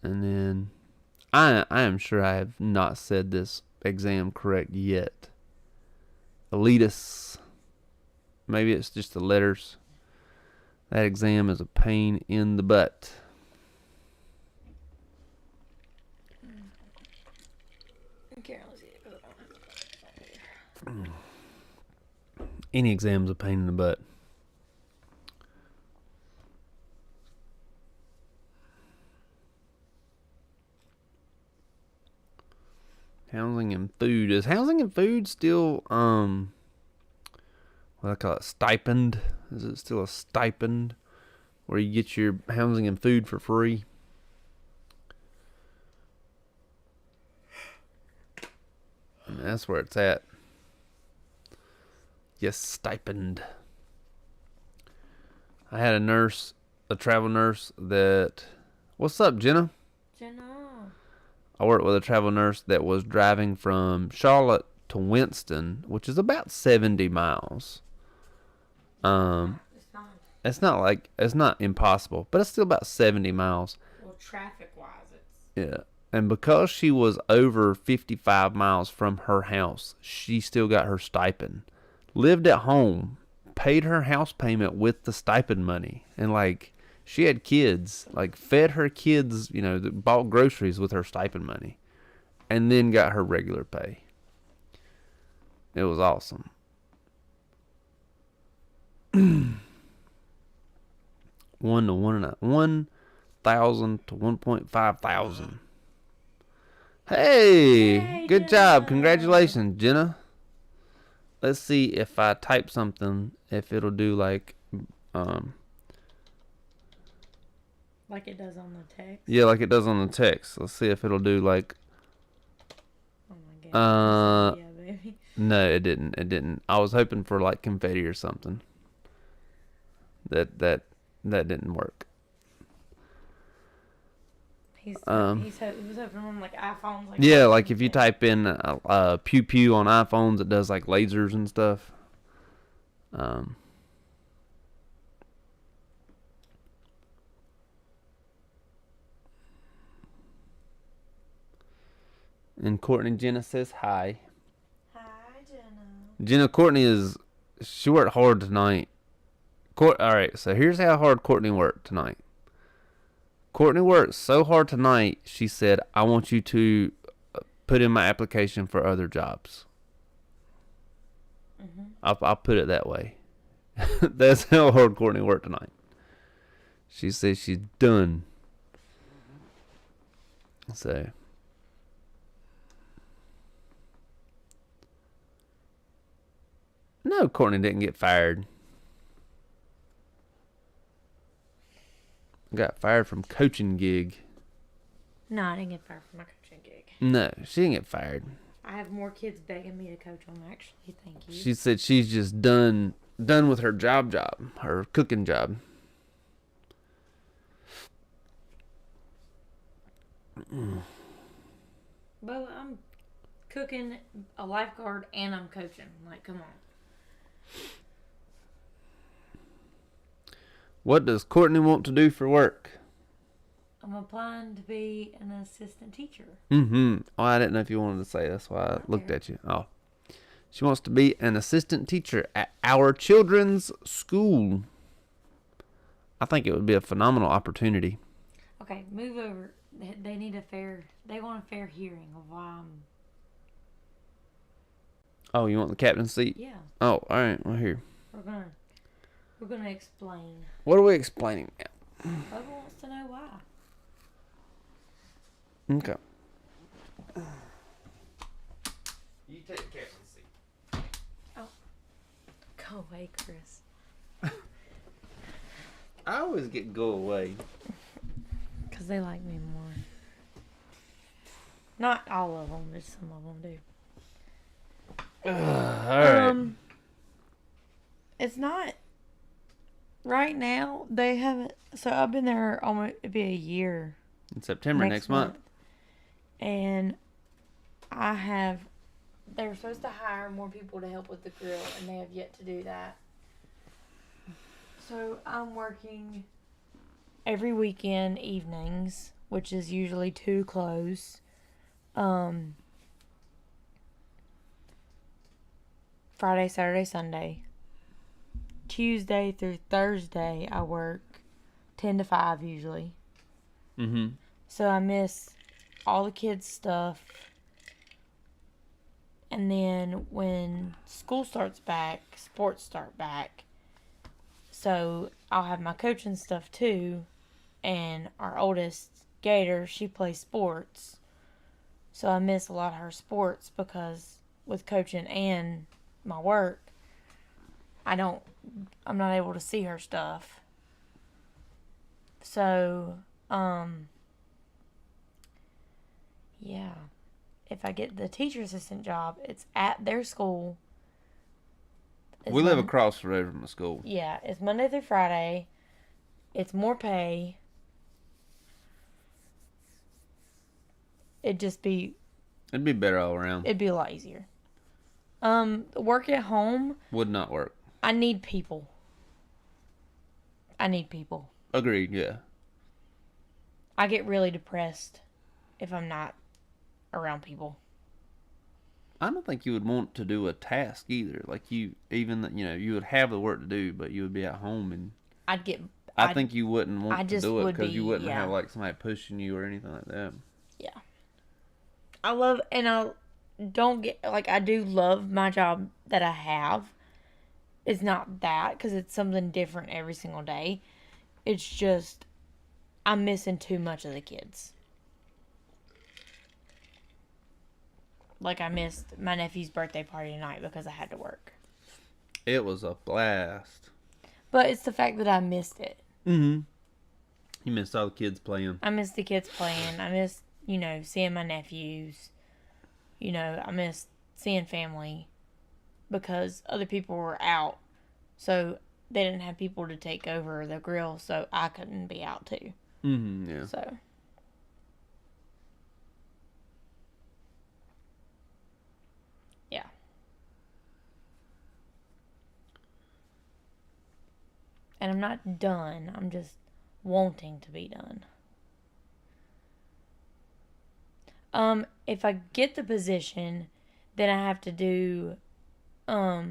And then I am sure I have not said this exam correct yet. Elitis. Maybe it's just the letters. That exam is a pain in the butt. Any exam's a pain in the butt. Housing and food. Is housing and food still what I call it, stipend? Is it still a stipend where you get your housing and food for free? And that's where it's at. Yes, stipend. I had a travel nurse that... What's up, Jenna? Jenna. I worked with a travel nurse that was driving from Charlotte to Winston, which is about 70 miles. It's not impossible, but it's still about 70 miles. Well, traffic-wise, it's... Yeah. And because she was over 55 miles from her house, she still got her stipend. Lived at home, paid her house payment with the stipend money. And, she had kids, fed her kids, bought groceries with her stipend money. And then got her regular pay. It was awesome. 1,000 to 1.5 thousand. Hey, good Jenna. job. Congratulations, Jenna. Let's see if I type something, if it'll do like it does on the text? Yeah, like it does on the text. Let's see if it'll do Oh my god. Yeah, baby. No, it didn't. I was hoping for confetti or something. That didn't work. He was hoping on iPhones. Yeah, if you type in pew pew on iPhones, it does lasers and stuff. And Courtney Jenna says hi. Hi, Jenna. Jenna Courtney she worked hard tonight. Alright, so here's how hard Courtney worked tonight. Courtney worked so hard tonight, she said, I want you to put in my application for other jobs. Mm-hmm. I'll put it that way. That's how hard Courtney worked tonight. She said she's done. So. No, Courtney didn't get fired. Got fired from coaching gig. No, I didn't get fired from my coaching gig. No, she didn't get fired. I have more kids begging me to coach them, actually. Thank you. She said she's just done with her her cooking job. But I'm cooking, a lifeguard, and I'm coaching. Like, come on. What does Courtney want to do for work? I'm applying to be an assistant teacher. Oh, I didn't know if you wanted to say. That's why I looked at you. Oh. She wants to be an assistant teacher at our children's school. I think it would be a phenomenal opportunity. Okay, move over. They need they want a fair hearing of why I'm... Oh, you want the captain's seat? Yeah. Oh, all right. Well, here. We're gonna explain. What are we explaining now? Bubba wants to know why. Okay. You take the captain's seat. Oh. Go away, Chris. I always get go away. Because they like me more. Not all of them, just some of them do. All right. It's not... Right now, they haven't... So I've been there almost... It'd be a year. In September next month. And I have... They were supposed to hire more people to help with the grill, and they have yet to do that. So I'm working every weekend evenings, which is usually 2 close. Friday, Saturday, Sunday. Tuesday through Thursday, I work 10 to 5 usually. Mm-hmm. So I miss all the kids' stuff. And then when school starts back, sports start back. So I'll have my coaching stuff too. And our oldest, Gator, she plays sports. So I miss a lot of her sports because with coaching and my work, I'm not able to see her stuff. So, yeah. If I get the teacher assistant job, it's at their school. We live across the road from the school. Yeah, it's Monday through Friday. It's more pay. It'd be better all around. It'd be a lot easier. Work at home would not work. I need people. Agreed, yeah. I get really depressed if I'm not around people. I don't think you would want to do a task either. Like you would have the work to do, but you would be at home and I think you wouldn't want to do it because you wouldn't have like somebody pushing you or anything like that. Yeah. I do love my job that I have. It's not that because it's something different every single day. It's just I'm missing too much of the kids. Like I missed my nephew's birthday party tonight because I had to work. It was a blast. But it's the fact that I missed it. Mm-hmm. You missed all the kids playing. I missed the kids playing. I missed, seeing my nephews. I missed seeing family because other people were out. So they didn't have people to take over the grill, so I couldn't be out too. Mm-hmm, yeah. So. Yeah. And I'm not done. I'm just wanting to be done. If I get the position, then I have to do, Yeah,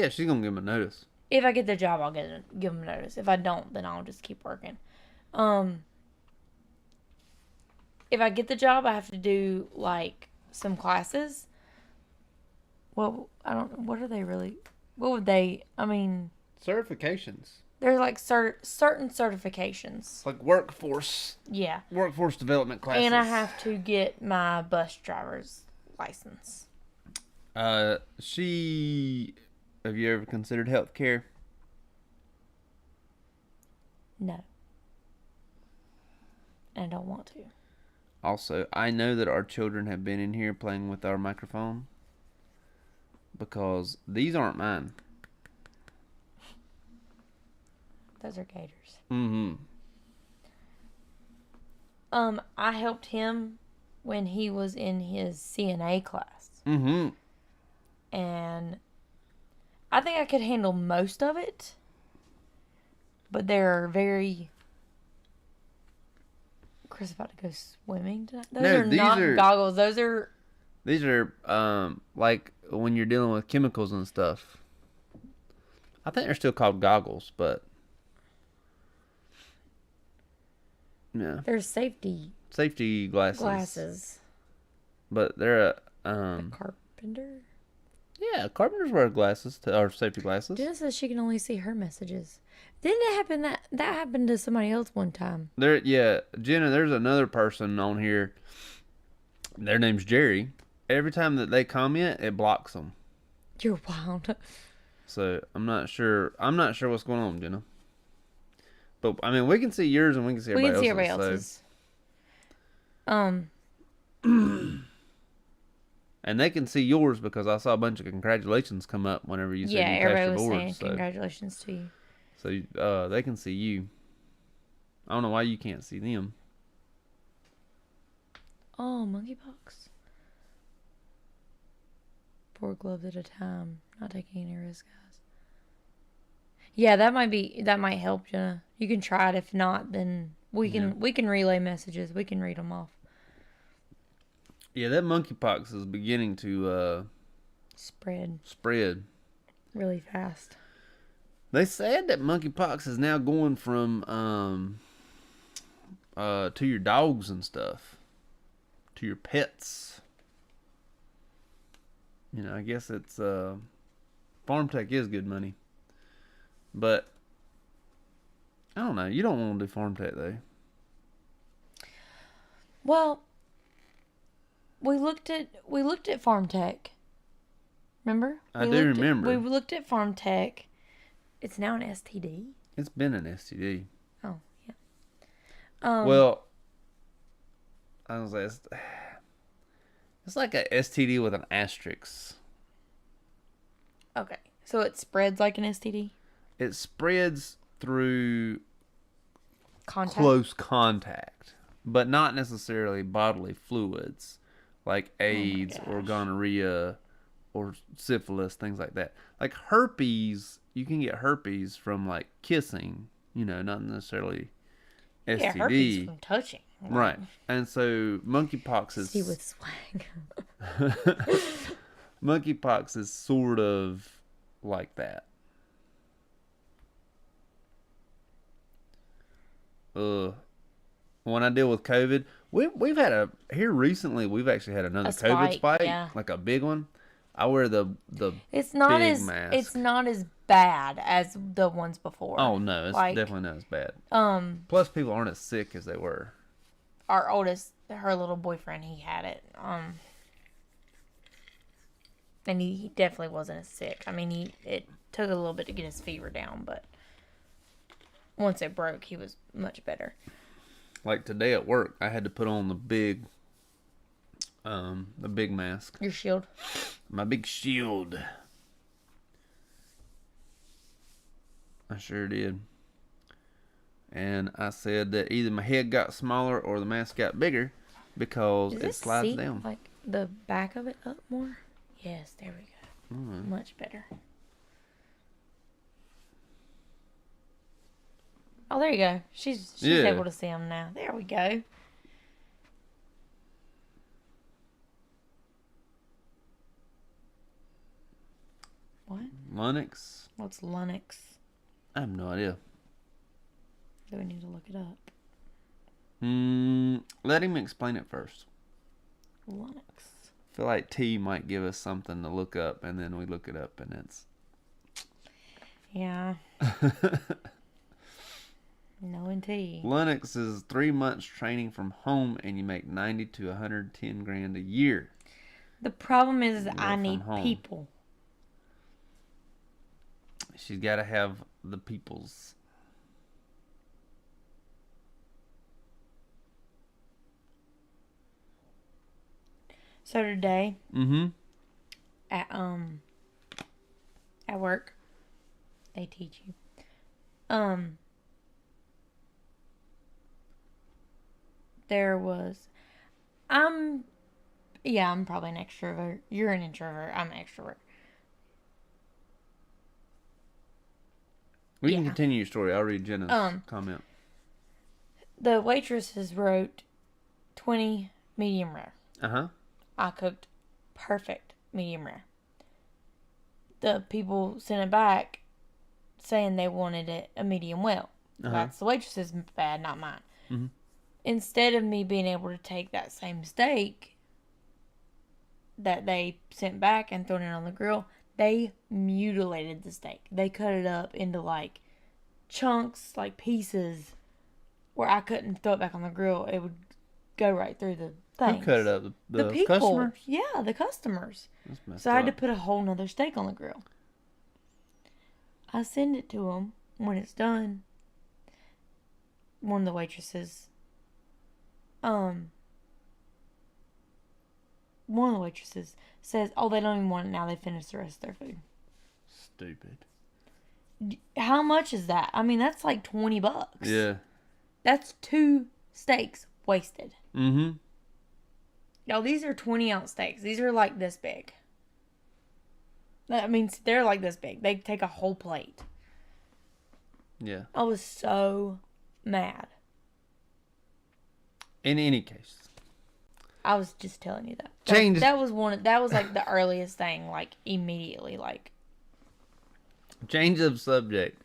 she's gonna give him a notice. If I get the job, I'll give them a notice. If I don't, then I'll just keep working. If I get the job, I have to do, like, some classes. Well, I don't know. What are they really? What would they, Certifications. There's like certain certifications. Like workforce Yeah. development classes. And I have to get my bus driver's license. Have you ever considered healthcare? No. And I don't want to. Also, I know that our children have been in here playing with our microphone because these aren't mine. Those are Gators. Mm-hmm. I helped him when he was in his CNA class. Mm-hmm. And I think I could handle most of it. But they're very... Chris about to go swimming tonight. Those No, are these not are- goggles. Those are... These are like when you're dealing with chemicals and stuff. I think they're still called goggles, but yeah, They're safety safety glasses. glasses. But they're Carpenter? yeah, carpenters wear glasses or safety glasses. Jenna says she can only see her messages. Didn't it happen that happened to somebody else one time? Jenna, there's another person on here. Their name's Jerry. Every time that they comment, it blocks them. You're wild. So I'm not sure what's going on, Jenna. But I mean, we can see yours and we can see We everybody can see else's. everybody So. else's. And they can see yours because I saw a bunch of congratulations come up whenever you said Yeah, you passed everybody your was board. saying So, congratulations to you. they can see you. I don't know why you can't see them. Oh, monkeypox. 4 gloves at a time. Not taking any risks, guys. Yeah, that might help, Jenna. You can try it. If not, then we can relay messages. We can read them off. Yeah, that monkeypox is beginning to Spread spread. really fast. They said that monkeypox is now going from to your dogs and stuff, to your pets. You know, I guess it's farm tech is good money, but I don't know. You don't want to do farm tech though. Well, we looked at farm tech. Remember? I do remember. We looked at farm tech. It's now an STD. It's been an STD. Oh, yeah. Well, I was like, it's like a STD with an asterisk. Okay. So it spreads like an STD? It spreads through Contact? close contact, but not necessarily bodily fluids like AIDS or gosh. gonorrhea or syphilis, things like that. Like herpes, you can get herpes from like kissing, not necessarily STD. Yeah, herpes from touching. Right. And so monkeypox is See with swag. monkeypox is sort of like that. When I deal with COVID, we've had here recently. We've actually had another COVID spike, yeah. like a big one. I wear the It's not big as mask. it's not as bad as the ones before. Oh no, it's Like, definitely not as bad. Plus, people aren't as sick as they were. Our oldest, her little boyfriend, he had it. And he definitely wasn't as sick. I mean, it took a little bit to get his fever down, but once it broke, he was much better. Like today at work, I had to put on the big mask, Your shield. my big shield. I sure did. And I said that either my head got smaller or the mask got bigger because Does it this slides seat, down. like the back of it up more? Yes, there we go. Alright. Much better. Oh, there you go. She's Yeah. able to see him now. There we go. What? Linux? What's Linux? I have no idea. Do we need to look it up? Let him explain it first. Linux. I feel like T might give us something to look up, and then we look it up, and it's... Yeah. No tea. Linux is 3 months training from home, and you make 90 to 110 grand a year. The problem is You I work need from home. people. She's got to have the peoples. So today Mm-hmm. at work, they teach you. There was I'm probably an extrovert. You're an introvert. I'm an extrovert. We can Yeah. continue your story. I'll read Jenna's comment. The waitresses wrote 20 medium rare. Uh-huh. I cooked perfect medium rare. The people sent it back saying they wanted it a medium well. That's the waitress's bad, not mine. Mhm. Instead of me being able to take that same steak that they sent back and thrown it on the grill, they mutilated the steak. They cut it up into like chunks, like pieces, where I couldn't throw it back on the grill. It would go right through the thing. Who cut it up? The people. customers? Yeah, the customers. That's messed So I had to up. put a whole nother steak on the grill. I send it to them when it's done. One of the waitresses, says, "Oh, they don't even want it now. They finished the rest of their food." Stupid. How much is that? I mean, that's like $20. Yeah. That's 2 steaks wasted. Mm-hmm. No, these are 20-ounce steaks. These are like this big. I mean, they're like this big. They take a whole plate. Yeah. I was so mad. In any case. I was just telling you that. Change. That was that was like the earliest thing, like immediately, like. Change of subject.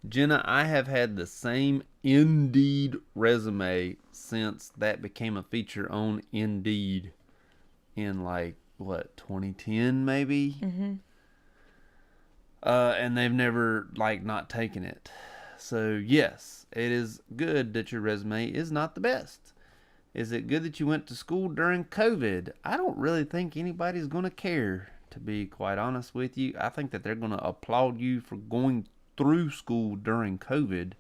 Jenna, I have had the same Indeed resume since that became a feature on Indeed in like, what, 2010 maybe? Mm-hmm. And they've never, like, not taken it. So, yes, it is good that your resume is not the best. Is it good that you went to school during COVID? I don't really think anybody's going to care, to be quite honest with you. I think that they're going to applaud you for going through school during COVID.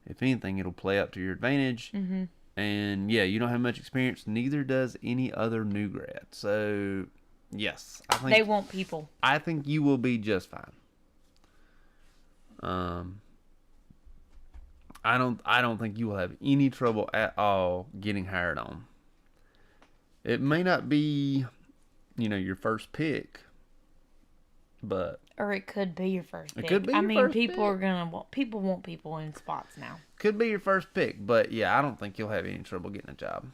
If anything, it'll play out to your advantage. Mm-hmm. And, yeah, you don't have much experience. Neither does any other new grad. So, yes. They want people. I think you will be just fine. I don't think you will have any trouble at all getting hired on. It may not be, your first pick, but Or it could be your first pick. It could be I your mean, first people pick. are gonna want people in spots now. could be your first pick. But yeah, I don't think you'll have any trouble getting a job.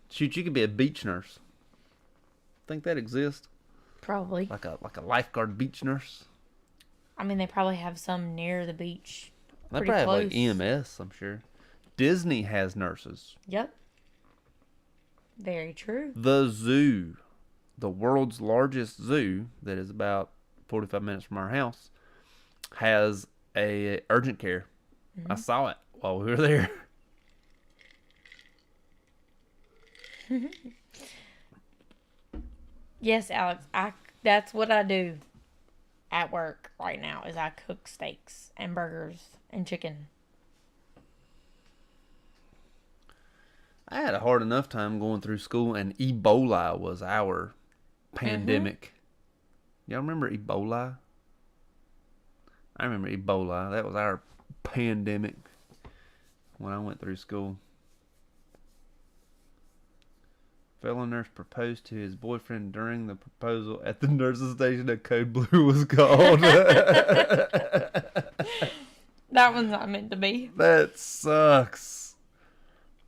Shoot, you could be a beach nurse. Think that exists? Probably. Like a lifeguard beach nurse. I mean, they probably have some near the beach. They Pretty probably have like close. EMS, I'm sure. Disney has nurses. Yep. Very true. The zoo, the world's largest zoo that is about 45 minutes from our house, has a urgent care. Mm-hmm. I saw it while we were there. Yes, Alex. That's what I do at work right now. Is I cook steaks and burgers and chicken. I had a hard enough time going through school, and Ebola was our pandemic. Y'all remember Ebola? I remember Ebola. That was our pandemic when I went through school. Fellow nurse proposed to his boyfriend during the proposal at the nurse's station. A Code Blue was called. That one's not meant to be. That sucks.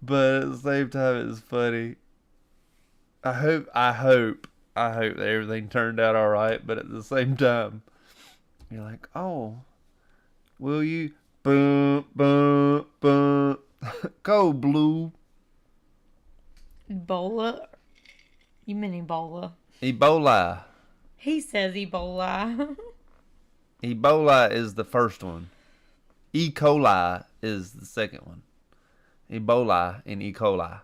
But at the same time, it's funny. I hope that everything turned out all right. But at the same time, you're like, oh, will you? Boom, boom, boom. Code Blue. Ebola. You mean Ebola? Ebola. He says Ebola. Ebola is the first one. E. coli is the second one. Ebola and E. coli.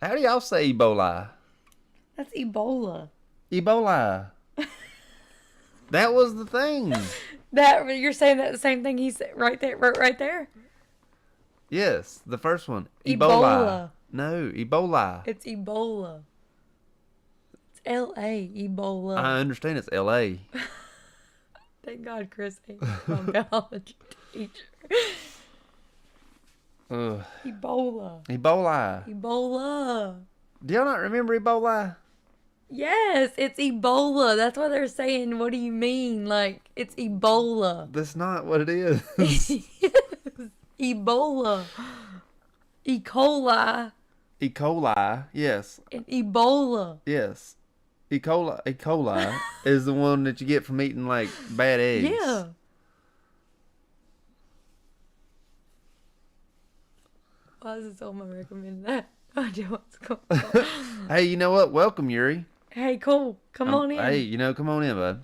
How do y'all say Ebola? That's Ebola. Ebola. That was the thing. That you're saying that the same thing he said right there, right there. Yes, the first one. Ebola. No, Ebola. It's Ebola. It's L.A. Ebola. I understand it's L.A. Thank God Chris ain't my biology teacher. Ugh. Ebola. Ebola. Ebola. Do y'all not remember Ebola? Yes, it's Ebola. That's why they're saying, what do you mean? Like, it's Ebola. That's not what it is. Ebola. E. coli. E. coli, yes. And Ebola. Yes. E. coli is the one that you get from eating, like, bad eggs. Yeah. Why is it someone recommend that? I do what's going on. Hey, you know what? Welcome, Yuri. Hey, cool. Come on in. Hey, come on in, bud.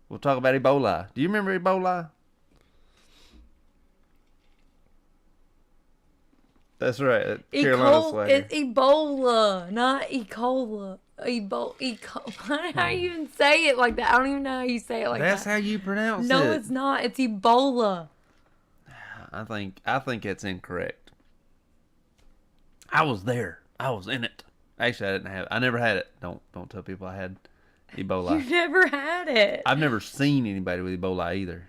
We'll talk about Ebola. Do you remember Ebola? That's right. Carolina Swagger. It's Ebola, not E. coli. How do you even say it like that? I don't even know how you say it like That's that. how you pronounce it. No, it's not. It's Ebola. I think it's incorrect. I was there. I was in it. Actually, I never had it. Don't tell people I had Ebola. You never had it. I've never seen anybody with Ebola either.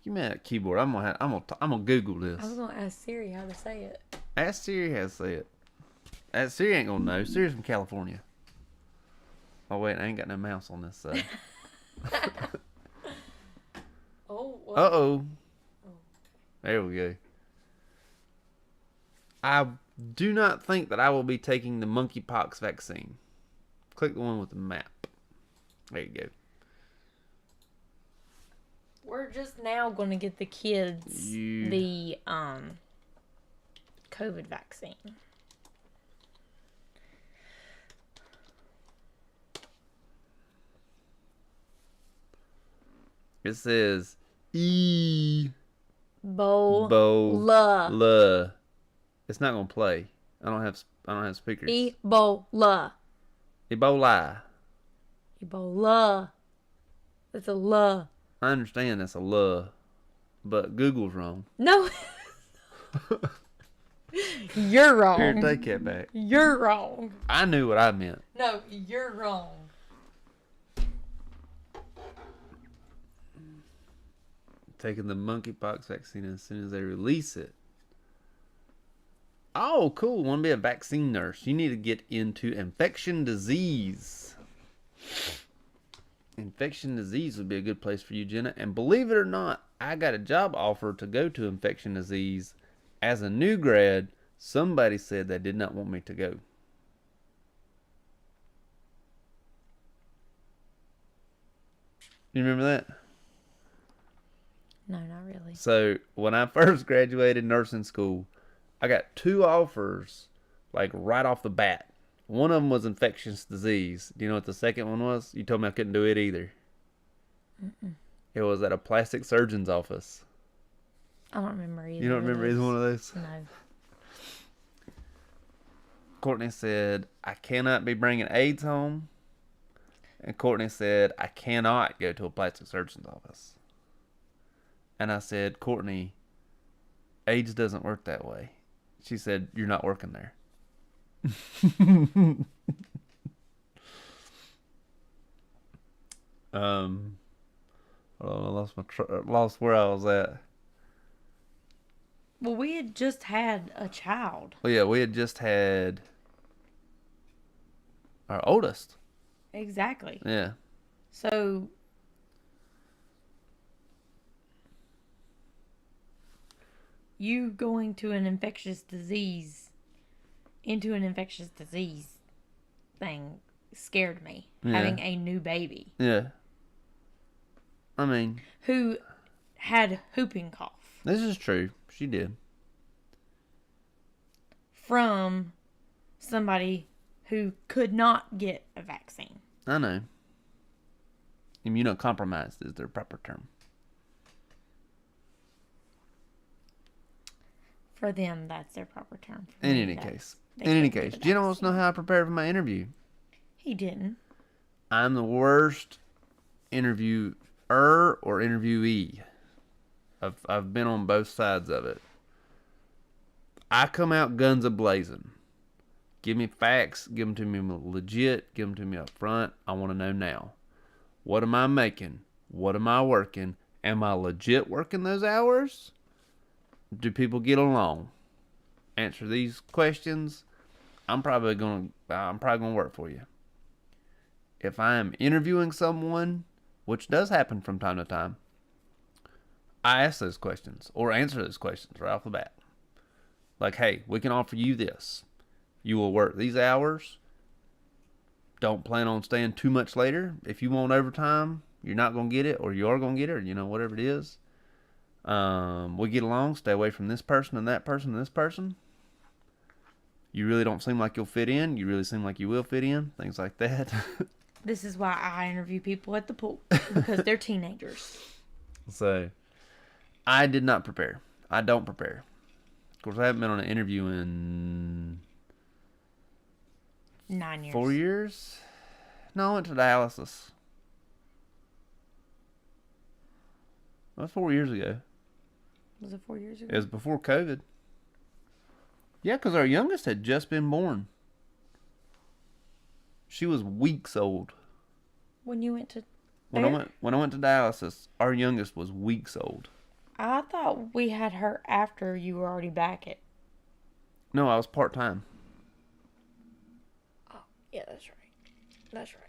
Give me that keyboard. I'm gonna Google this. I was gonna ask Siri how to say it. Ask Siri how to say it. Siri ain't gonna know. Siri's from California. Oh wait, I ain't got no mouse on this side. Oh. Well. Uh-oh. There we go. I do not think that I will be taking the monkeypox vaccine. Click the one with the map. There you go. We're just now going to get the kids the COVID vaccine. It says Ebola. It's not gonna play. I don't have speakers. Ebola. That's a L. I understand that's a L, but Google's wrong. No. You're wrong. Here, take that back. You're wrong. I knew what I meant. No, you're wrong. Taking the monkeypox vaccine as soon as they release it. Oh, cool. Want to be a vaccine nurse. You need to get into infection disease. Infection disease would be a good place for you, Jenna. And believe it or not, I got a job offer to go to infection disease. As a new grad, somebody said they did not want me to go. You remember that? No, not really. So when I first graduated nursing school, I got 2 offers, like right off the bat. One of them was infectious disease. Do you know what the second one was? You told me I couldn't do it either. Mm-mm. It was at a plastic surgeon's office. I don't remember either. You don't remember either one of those? No. Courtney said, I cannot be bringing AIDS home. And Courtney said, I cannot go to a plastic surgeon's office. And I said, Courtney, AIDS doesn't work that way. She said, you're not working there. I lost where I was at. Well, we had just had a child. Well, yeah, we had just had our oldest. Exactly. Yeah. So you going to an infectious disease thing scared me. Yeah. Having a new baby. Yeah. I mean, Who had whooping cough this is true. She did. from somebody who could not get a vaccine. I know. Immunocompromised is their proper term. For them, that's their proper term. For In me, any that- case. they In any couldn't get case. a Jenna wants to know vaccine. how I prepared for my interview. He didn't. I'm the worst interviewer or interviewee. I've been on both sides of it. I come out guns a-blazing. Give me facts. Give them to me legit. Give them to me up front. I want to know now. What am I making? What am I working? Am I legit working those hours? Do people get along? Answer these questions. I'm probably gonna work for you. If I am interviewing someone, which does happen from time to time, I ask those questions or answer those questions right off the bat. Like, hey, we can offer you this. You will work these hours. Don't plan on staying too much later. If you want overtime, you're not going to get it, or you are going to get it, or whatever it is. We get along. Stay away from this person and that person and this person. You really don't seem like you'll fit in. You really seem like you will fit in. Things like that. This is why I interview people at the pool, because they're teenagers. So, I did not prepare. I don't prepare. Of course, I haven't been on an interview in 9 years. 4 years. No, I went to dialysis. That was 4 years ago. Was it 4 years ago? It was before COVID. Yeah, because our youngest had just been born. She was weeks old. When you went to When there? I went to dialysis, our youngest was weeks old. I thought we had her after you were already back at. No, I was part-time. Oh, yeah, that's right. That's right.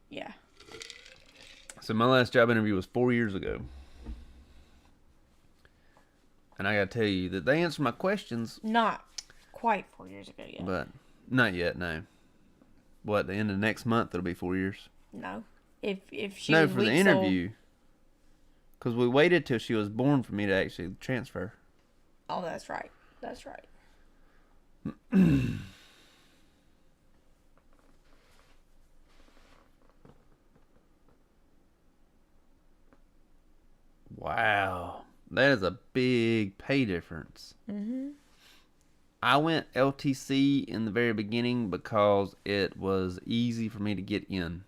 Yeah. So my last job interview was 4 years ago. And I got to tell you that they answered my questions, Not quite 4 years ago yet. but not yet, no. What, the end of next month, it'll be 4 years? No. If she No, was for the weeks interview. Because we waited till she was born for me to actually transfer. Old, oh, that's right. That's right. Wow. That is a big pay difference. Mm-hmm. I went LTC in the very beginning because it was easy for me to get in.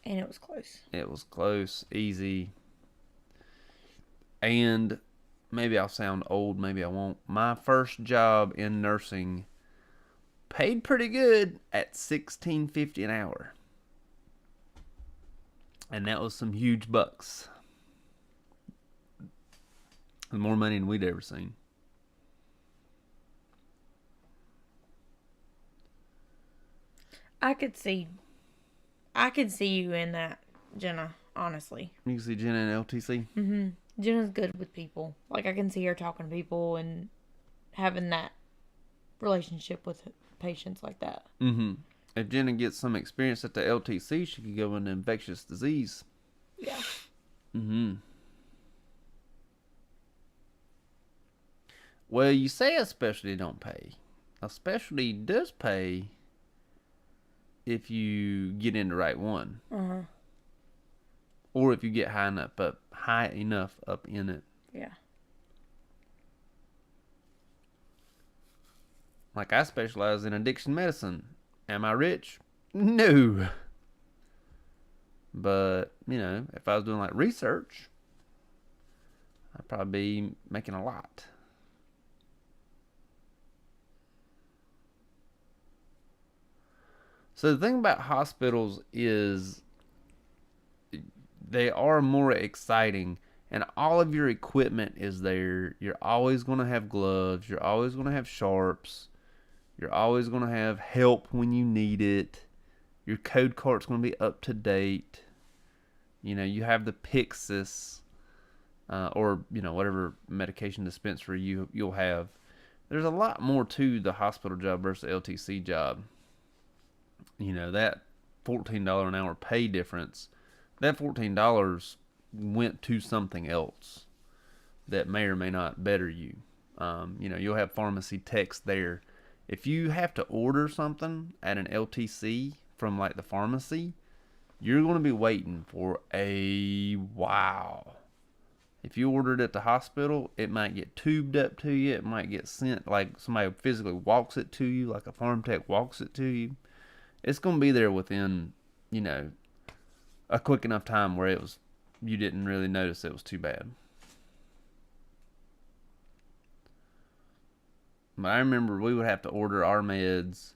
And it was close. It was close, easy. And maybe I'll sound old, maybe I won't. My first job in nursing paid pretty good at $16.50 an hour. And that was some huge bucks. More money than we'd ever seen. I could see you in that, Jenna, honestly. You can see Jenna in LTC. Mm-hmm. Jenna's good with people. Like, I can see her talking to people and having that relationship with patients like that. Mm-hmm. If Jenna gets some experience at the LTC, she could go into infectious disease. Yeah. Mm-hmm. Well, you say a specialty don't pay. A specialty does pay if you get in the right one. Uh-huh. Or if you get high enough up in it. Yeah. Like, I specialize in addiction medicine. Am I rich? No. But, if I was doing like research, I'd probably be making a lot. So the thing about hospitals is they are more exciting, and all of your equipment is there. You're always going to have gloves. You're always going to have sharps. You're always going to have help when you need it. Your code card's going to be up to date. You have the Pyxis, or whatever medication dispenser you'll have. There's a lot more to the hospital job versus the LTC job. That $14 an hour pay difference, that $14 went to something else that may or may not better you. You'll have pharmacy techs there, If you have to order something at an LTC from like the pharmacy, you're going to be waiting for a while. If you order it at the hospital, it might get tubed up to you. It might get sent like somebody physically walks it to you, like a farm tech walks it to you. It's going to be there within, a quick enough time where you didn't really notice it was too bad. But I remember we would have to order our meds.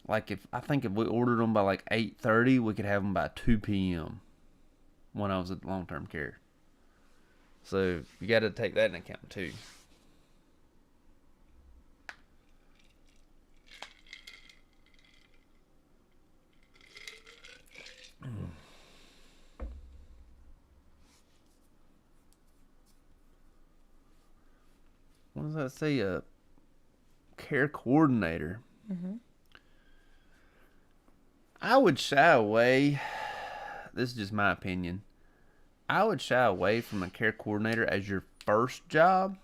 Like if we ordered them by like 8:30, we could have them by 2 p.m. when I was at long-term care. So you got to take that into account too. What does that say? A care coordinator. Mm-hmm. I would shy away. This is just my opinion. I would shy away from a care coordinator as your first job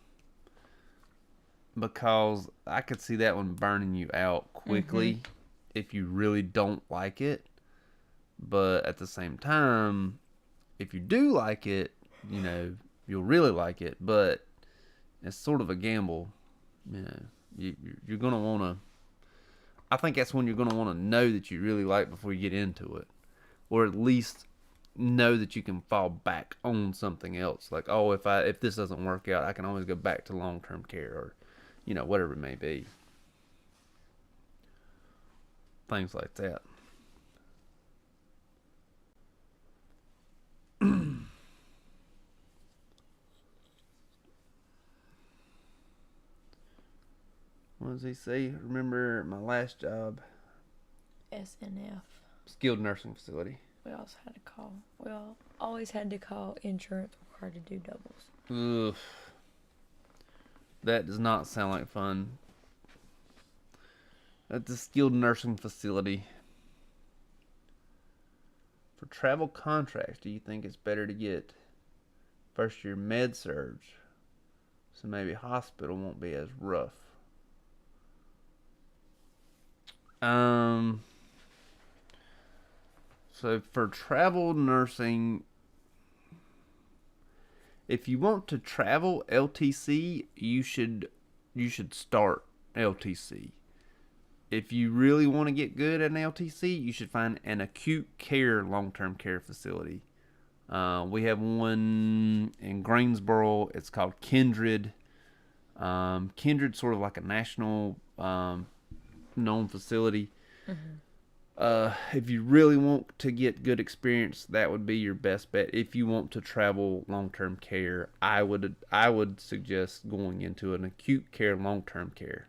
because I could see that one burning you out quickly if you really don't like it. But at the same time, if you do like it, you'll really like it. But it's sort of a gamble. You're going to want to... I think that's when you're going to want to know that you really like before you get into it. Or at least know that you can fall back on something else. Like, oh, if this doesn't work out, I can always go back to long-term care or, whatever it may be. Things like that. What does he say? Remember my last job? SNF. Skilled nursing facility. We also had to call. Always had to call insurance required to do doubles. Ugh. That does not sound like fun. At the skilled nursing facility. For travel contracts, do you think it's better to get first year med surge? So maybe hospital won't be as rough. So for travel nursing, if you want to travel LTC, you should start LTC. If you really want to get good at an LTC, you should find an acute care long-term care facility. We have one in Greensboro. It's called Kindred. Kindred's sort of like a national known facility. If you really want to get good experience, that would be your best bet. If you want to travel long-term care, I would suggest going into an acute care long-term care.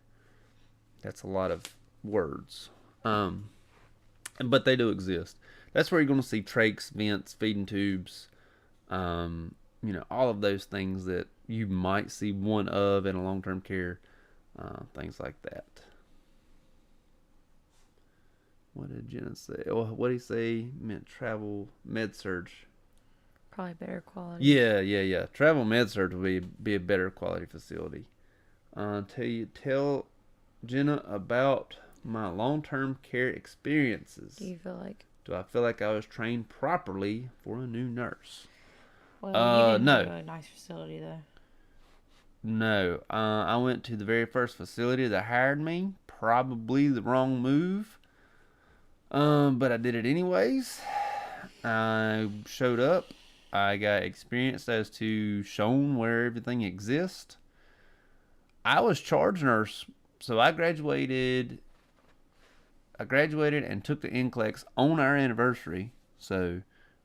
That's a lot of words, but they do exist. That's where you're going to see trachs, vents, feeding tubes, all of those things that you might see one of in a long-term care, things like that. What did Jenna say? What did he say? Meant travel med surge. Probably better quality. Yeah. Travel med surge would be a better quality facility. Tell Jenna about my long-term care experiences. Do I feel like I was trained properly for a new nurse? Well, you didn't no. go to a nice facility though. No. I went to the very first facility that hired me. Probably the wrong move. But I did it anyways. I showed up. I got experience as to shown where everything exists. I was charge nurse, so I graduated and took the NCLEX on our anniversary, so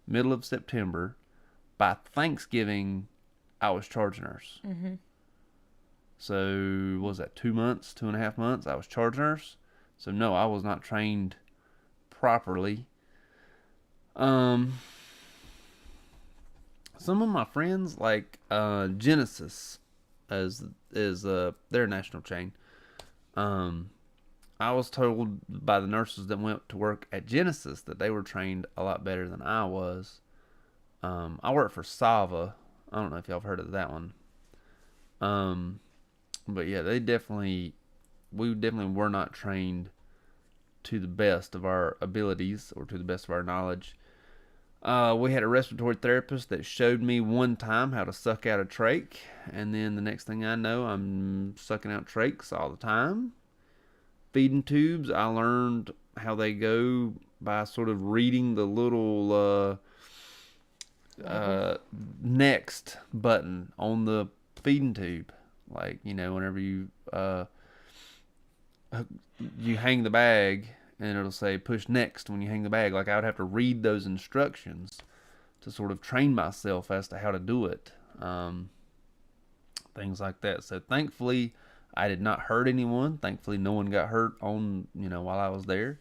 middle of September. By Thanksgiving, I was charge nurse. So, what was that, 2 months, 2.5 months? I was charge nurse. So, no, I was not trained properly. Some of my friends, like Genesis, is their national chain. I was told by the nurses that went to work at Genesis that they were trained a lot better than I was. I worked for Sava. I don't know if y'all have heard of that one. But yeah, they definitely we definitely were not trained to the best of our abilities or to the best of our knowledge. We had a respiratory therapist that showed me one time how to suck out a trach, and then the next thing I know, I'm sucking out trachs all the time. Feeding tubes, I learned how they go by sort of reading the little next button on the feeding tube. Like, whenever you hang the bag, and it'll say push next when you hang the bag. Like, I would have to read those instructions to sort of train myself as to how to do it. Things like that. So thankfully, I did not hurt anyone. Thankfully, no one got hurt while I was there.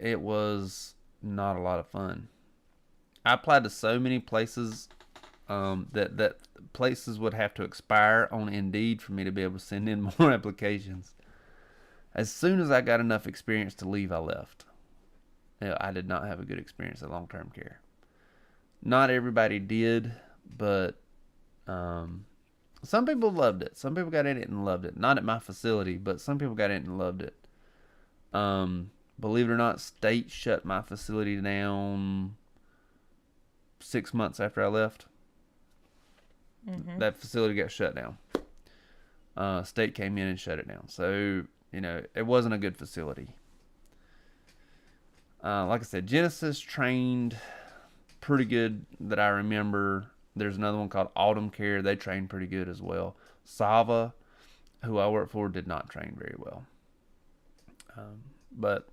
It was not a lot of fun. I applied to so many places that places would have to expire on Indeed for me to be able to send in more applications. As soon as I got enough experience to leave, I left. I did not have a good experience at long-term care. Not everybody did, but some people loved it. Some people got in it and loved it. Not at my facility, but some people got in it and loved it. Believe it or not, state shut my facility down 6 months after I left. Mm-hmm. That facility got shut down. State came in and shut it down. So, it wasn't a good facility. Like I said, Genesis trained pretty good that I remember. There's another one called Autumn Care. They trained pretty good as well. Sava, who I worked for, did not train very well. But,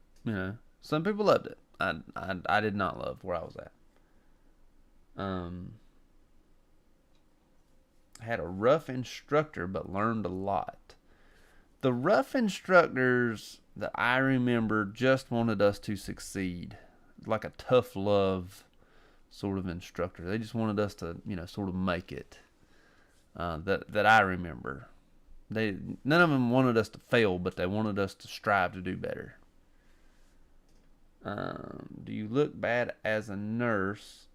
some people loved it. I did not love where I was at. I had a rough instructor, but learned a lot. The rough instructors that I remember just wanted us to succeed. Like a tough love sort of instructor. They just wanted us to, sort of make it. That I remember. None of them wanted us to fail, but they wanted us to strive to do better. Do you look bad as a nurse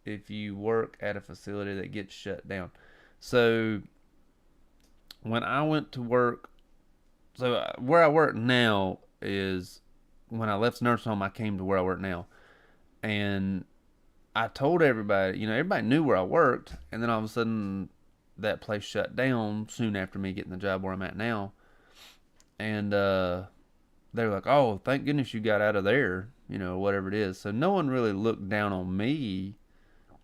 if you work at a facility that gets shut down? So, when I went to work, where I work now is, when I left the nursing home, I came to where I work now. And I told everybody, everybody knew where I worked. And then all of a sudden, that place shut down soon after me getting the job where I'm at now. And they were like, oh, thank goodness you got out of there, whatever it is. So no one really looked down on me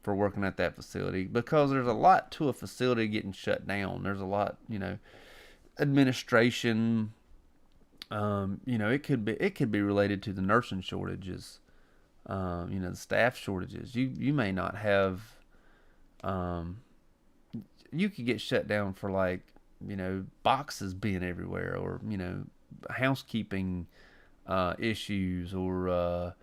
for working at that facility, because there's a lot to a facility getting shut down. There's a lot, administration. It could be related to the nursing shortages. The staff shortages. You may not have. You could get shut down for boxes being everywhere, or housekeeping issues, or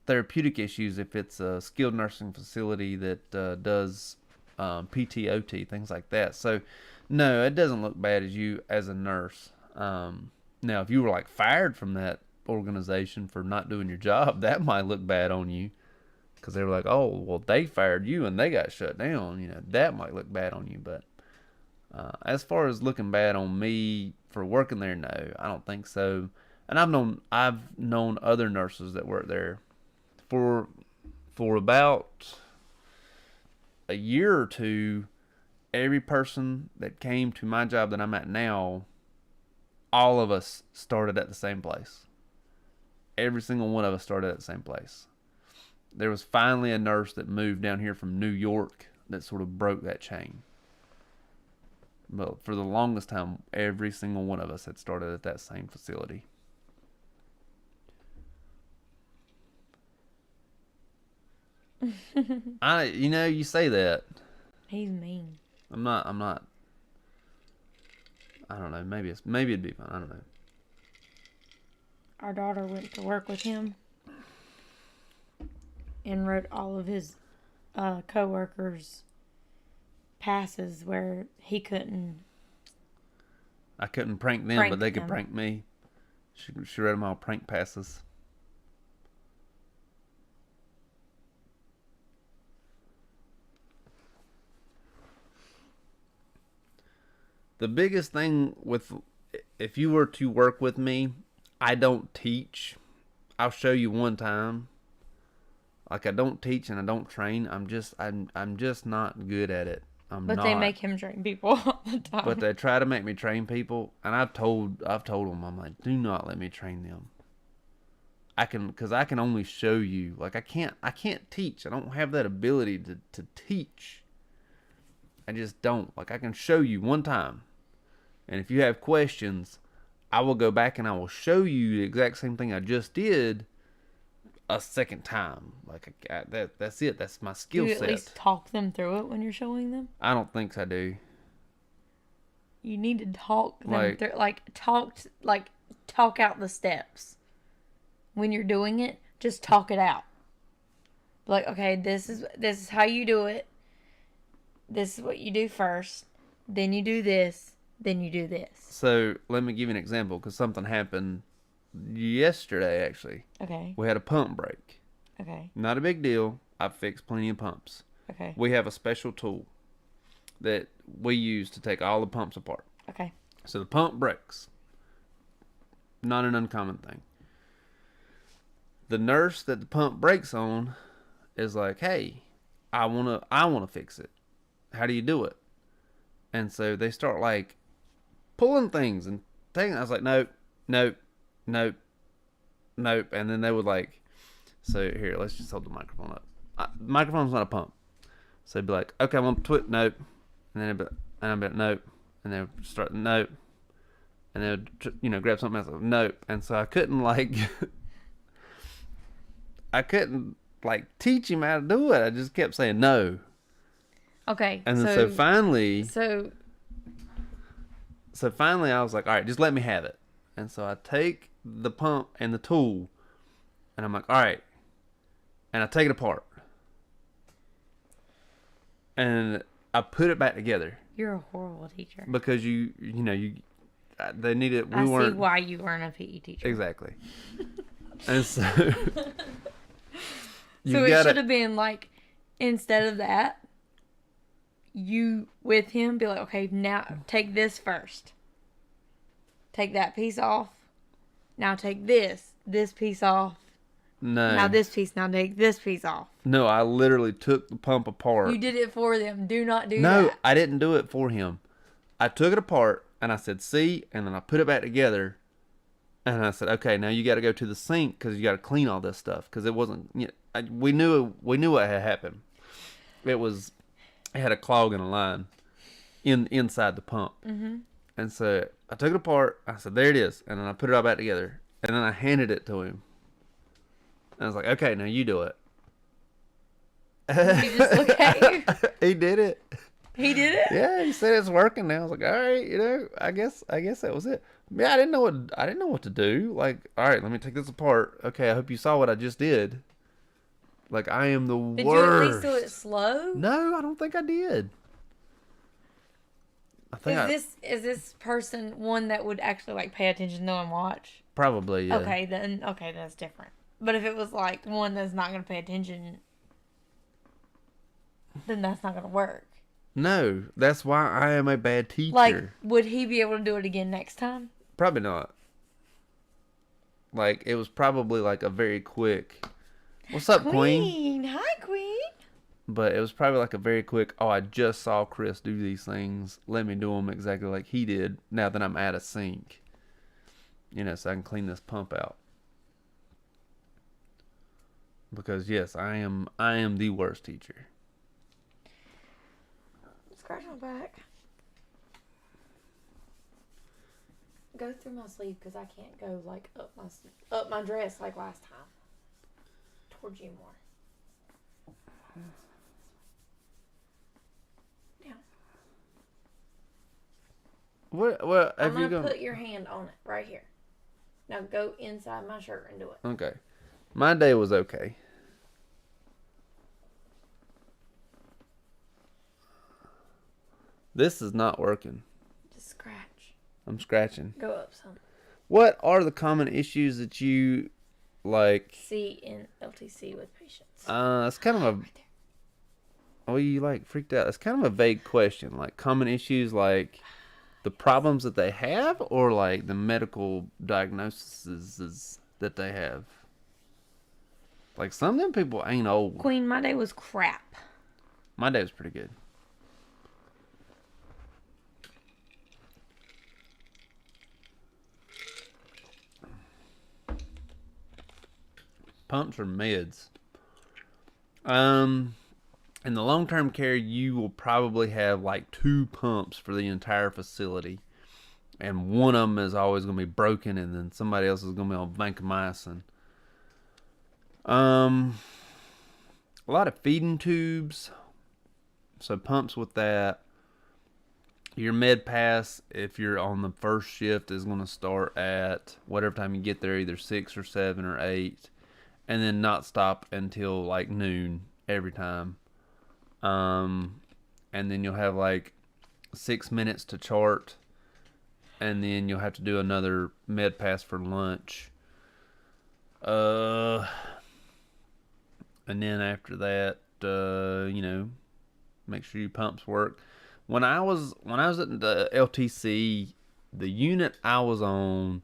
therapeutic issues if it's a skilled nursing facility that does PTOT, things like that. So, no, it doesn't look bad as a nurse. Now, if you were fired from that organization for not doing your job, that might look bad on you, because they were like, oh, well, they fired you and they got shut down. That might look bad on you. But as far as looking bad on me for working there, no, I don't think so. And I've known other nurses that work there for about a year or two. Every person that came to my job that I'm at now, all of us started at the same place. Every single one of us started at the same place. There was finally a nurse that moved down here from New York that sort of broke that chain. But for the longest time, every single one of us had started at that same facility. You say that. He's mean. I'm not. I don't know. Maybe it'd be fun. I don't know. Our daughter went to work with him and wrote all of his co-workers' passes where he couldn't. I couldn't prank them, but they could prank me. She wrote them all prank passes. the biggest thing with, if you were to work with me, I don't teach. I'll show you one time. Like, I don't teach and I don't train. I'm just not good at it. But they make him train people all the time. But they try to make me train people, and I've told them, I'm like, do not let me train them. Because I can only show you. Like, I can't teach. I don't have that ability to teach. I just don't. Like, I can show you one time, and if you have questions, I will go back and I will show you the exact same thing I just did a second time. Like, that's it. That's my skill set. You at least talk them through it when you're showing them? I don't think I do. You need to talk them through, talk out the steps. When you're doing it, just talk it out. Like, okay, this is how you do it. This is what you do first. Then you do this. Then you do this. So let me give you an example, because something happened yesterday, actually. Okay. We had a pump break. Okay. Not a big deal. I've fixed plenty of pumps. Okay. We have a special tool that we use to take all the pumps apart. Okay. So the pump breaks. Not an uncommon thing. The nurse that the pump breaks on is like, hey, I wanna fix it. How do you do it? And so they start like pulling things and taking. I was like, nope. And then they would like, so here, let's just hold the microphone up. Microphone's not a pump. So they'd be like, okay, I'm gonna twit, nope. And then I'd be like, nope. And they'd start, nope. And they'd, grab something else, nope. And so I couldn't teach him how to do it. I just kept saying no. Okay. And then so finally I was like, all right, just let me have it. And so I take the pump and the tool, and I'm like, all right. And I take it apart. And I put it back together. You're a horrible teacher. Because they needed, I see why you weren't a PE teacher. Exactly. And so it should have been like, instead of that, you with him be like, okay, now take this first. Take that piece off. Now take this piece off. No. Now this piece. Now take this piece off. No, I literally took the pump apart. You did it for them. Do not do that. No, I didn't do it for him. I took it apart and I said, see, and then I put it back together. And I said, okay, now you got to go to the sink because you got to clean all this stuff, because it wasn't. We knew what had happened. It had a clog in a line inside the pump. Mm-hmm. And so I took it apart. I said, there it is. And then I put it all back together. And then I handed it to him. And I was like, okay, now you do it. Did he just look at you? He did it. He did it? Yeah, he said it's working now. I was like, all right, I guess that was it. Yeah, I didn't know what to do. Like, all right, let me take this apart. Okay, I hope you saw what I just did. Like, I am the worst. Did you at least do it slow? No, I don't think I did. Is this person one that would actually like pay attention though and watch? Probably, yeah. Okay, that's different. But if it was like one that's not going to pay attention, then that's not going to work. No, that's why I am a bad teacher. Like, would he be able to do it again next time? Probably not. Like, it was probably like a very quick, what's up, Queen? Hi, Queen. But it was probably like a very quick, I just saw Chris do these things. Let me do them exactly like he did now that I'm at a sink. So I can clean this pump out. Because, yes, I am the worst teacher. Scratch my back. Go through my sleeve because I can't go like up my dress like last time. Towards you more. Down. What I'm gonna put your hand on it right here. Now go inside my shirt and do it. Okay. My day was okay. This is not working. Just scratch. I'm scratching. Go up some. What are the common issues that you see in LTC with patients? It's kind of a. Right there. Oh, you freaked out. It's kind of a vague question. Like common issues, like the problems that they have, or like the medical diagnoses that they have? Like some of them people ain't old. Queen, my day was crap. My day was pretty good. Pumps or meds? In the long-term care, you will probably have like 2 pumps for the entire facility. And one of them is always going to be broken, and then somebody else is going to be on vancomycin. A lot of feeding tubes. So pumps with that. Your med pass, if you're on the first shift, is going to start at whatever time you get there, either 6 or 7 or 8. And then not stop until like noon every time. And then you'll have like 6 minutes to chart. And then you'll have to do another med pass for lunch. And then after that, make sure your pumps work. When I was at the LTC, the unit I was on,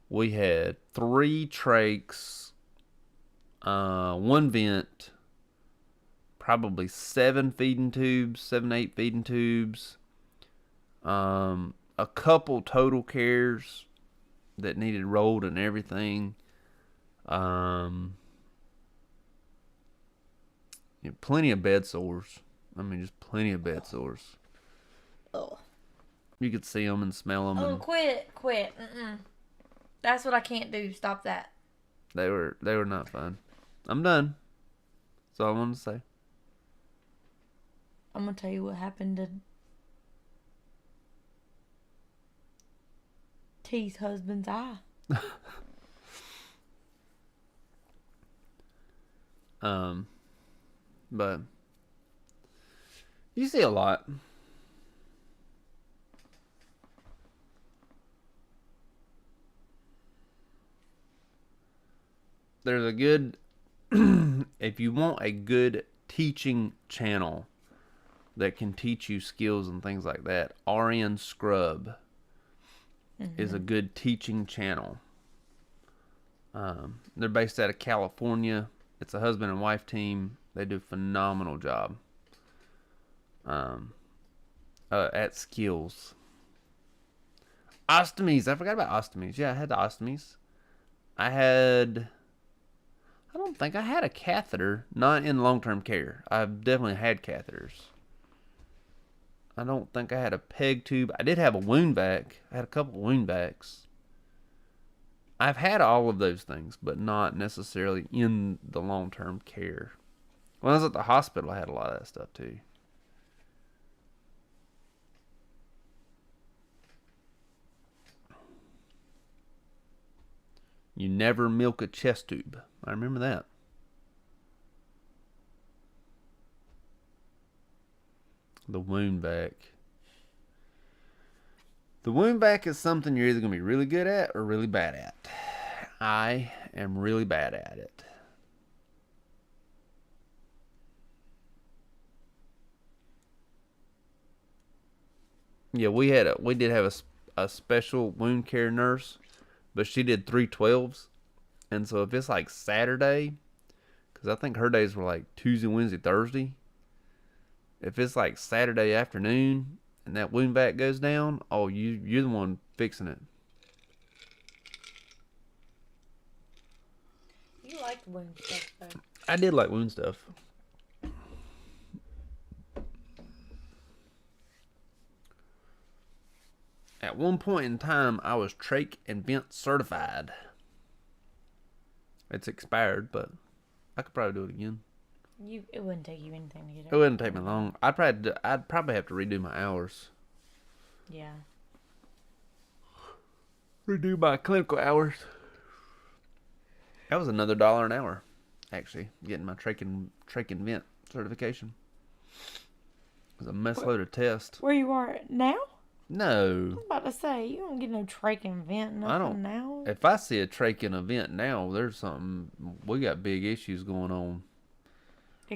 we had 3 trachs, 1 vent, probably 7 feeding tubes, 7 to 8 feeding tubes, a couple total cares that needed rolled and everything. Plenty of bed sores. I mean, just plenty of bed sores. Oh. You could see them and smell them. Oh, quit. Mm-mm. That's what I can't do. Stop that. They were not fun. I'm done. That's all I wanted to say. I'm going to tell you what happened to T's husband's eye. But you see a lot. There's a good, if you want a good teaching channel that can teach you skills and things like that, RN Scrub is a good teaching channel. They're based out of California. It's a husband and wife team. They do a phenomenal job at skills. Ostomies. I forgot about ostomies. Yeah, I had the ostomies. I don't think I had a catheter. Not in long-term care. I've definitely had catheters. I don't think I had a peg tube. I did have a wound vac. I had a couple wound vacs. I've had all of those things, but not necessarily in the long-term care. When I was at the hospital, I had a lot of that stuff too. You never milk a chest tube. I remember that. The wound vac. The wound vac is something you're either going to be really good at or really bad at. I am really bad at it. Yeah, we did have a special wound care nurse, but she did 312s. And so if it's like Saturday, because I think her days were like Tuesday, Wednesday, Thursday. If it's like Saturday afternoon and that wound vac goes down, oh, you're the one fixing it. You like wound stuff, though. I did like wound stuff. At one point in time, I was trach and vent certified. It's expired, but I could probably do it again. It wouldn't take you anything to get it. It wouldn't take me long. I'd probably have to redo my hours. Yeah. Redo my clinical hours. That was another $1 an hour, actually, getting my trach and vent certification. It was a mess load of tests. Where you are now? No. I'm about to say, you don't get no trach and vent nothing now. If I see a trach and a vent now, there's something, we got big issues going on.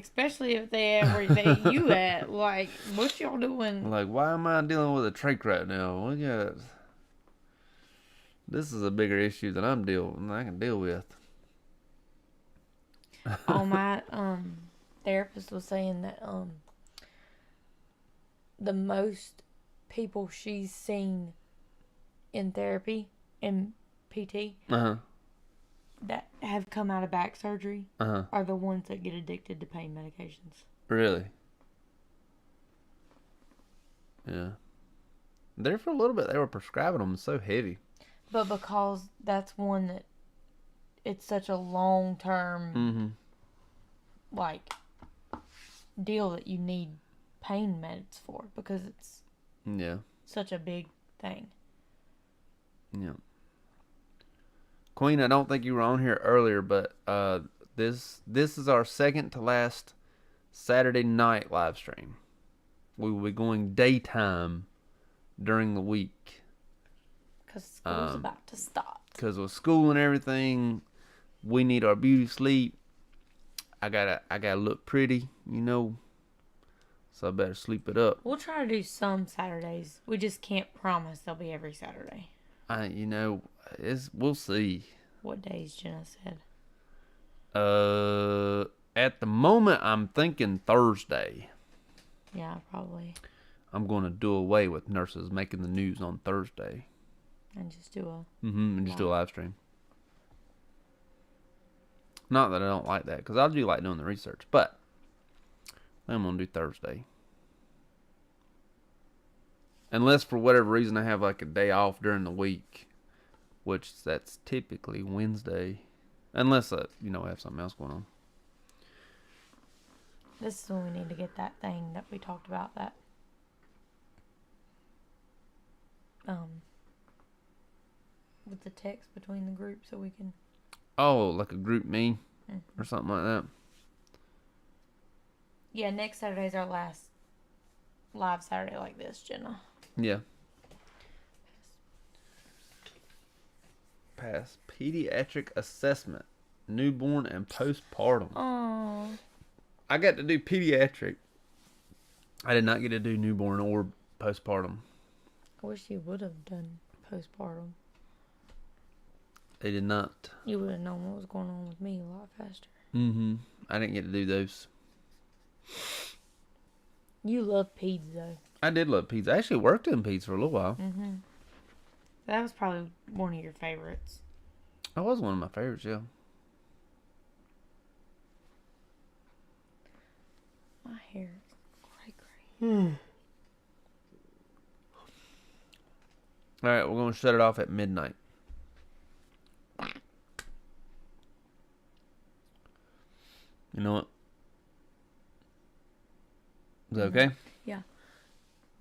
Especially if they ever that you at. Like, what y'all doing? Like, why am I dealing with a trach right now? We got this is a bigger issue than I can deal with. Oh, my therapist was saying that the most people she's seen in therapy in PT Uh-huh. that have come out of back surgery Uh-huh. are the ones that get addicted to pain medications. Really? Yeah. There for a little bit, they were prescribing them so heavy. But because that's one that it's such a long term Mm-hmm. like deal that you need pain meds for because it's Yeah. such a big thing. Yeah. Queen, I don't think you were on here earlier, but this is our second to last Saturday night live stream. We will be going daytime during the week. Because school's about to start. Because with school and everything, we need our beauty sleep. I gotta look pretty, you know. So I better sleep it up. We'll try to do some Saturdays. We just can't promise they'll be every Saturday. We'll see. What days Jenna said? At the moment, I'm thinking Thursday. Yeah, probably. I'm going to do away with nurses making the news on Thursday. And just do a... And just do a live stream. Not that I don't like that, because I do like doing the research, but I'm going to do Thursday. Unless for whatever reason I have like a day off during the week, which that's typically Wednesday. Unless I, have something else going on. This is when we need to get that thing that we talked about, that with the text between the groups so we can... Oh, like a group me or something like that. Yeah, next Saturday's our last live Saturday like this, Jenna. Yeah. Pass pediatric assessment, newborn and postpartum. Oh. I got to do pediatric. I did not get to do newborn or postpartum. I wish you would have done postpartum. They did not. You would have known what was going on with me a lot faster. I didn't get to do those. You love peds, though. I did love peds. I actually worked in peds for a little while. That was probably one of your favorites. That was one of my favorites, yeah. My hair is gray. All right, we're going to shut it off at midnight. You know what? Is that okay? Yeah.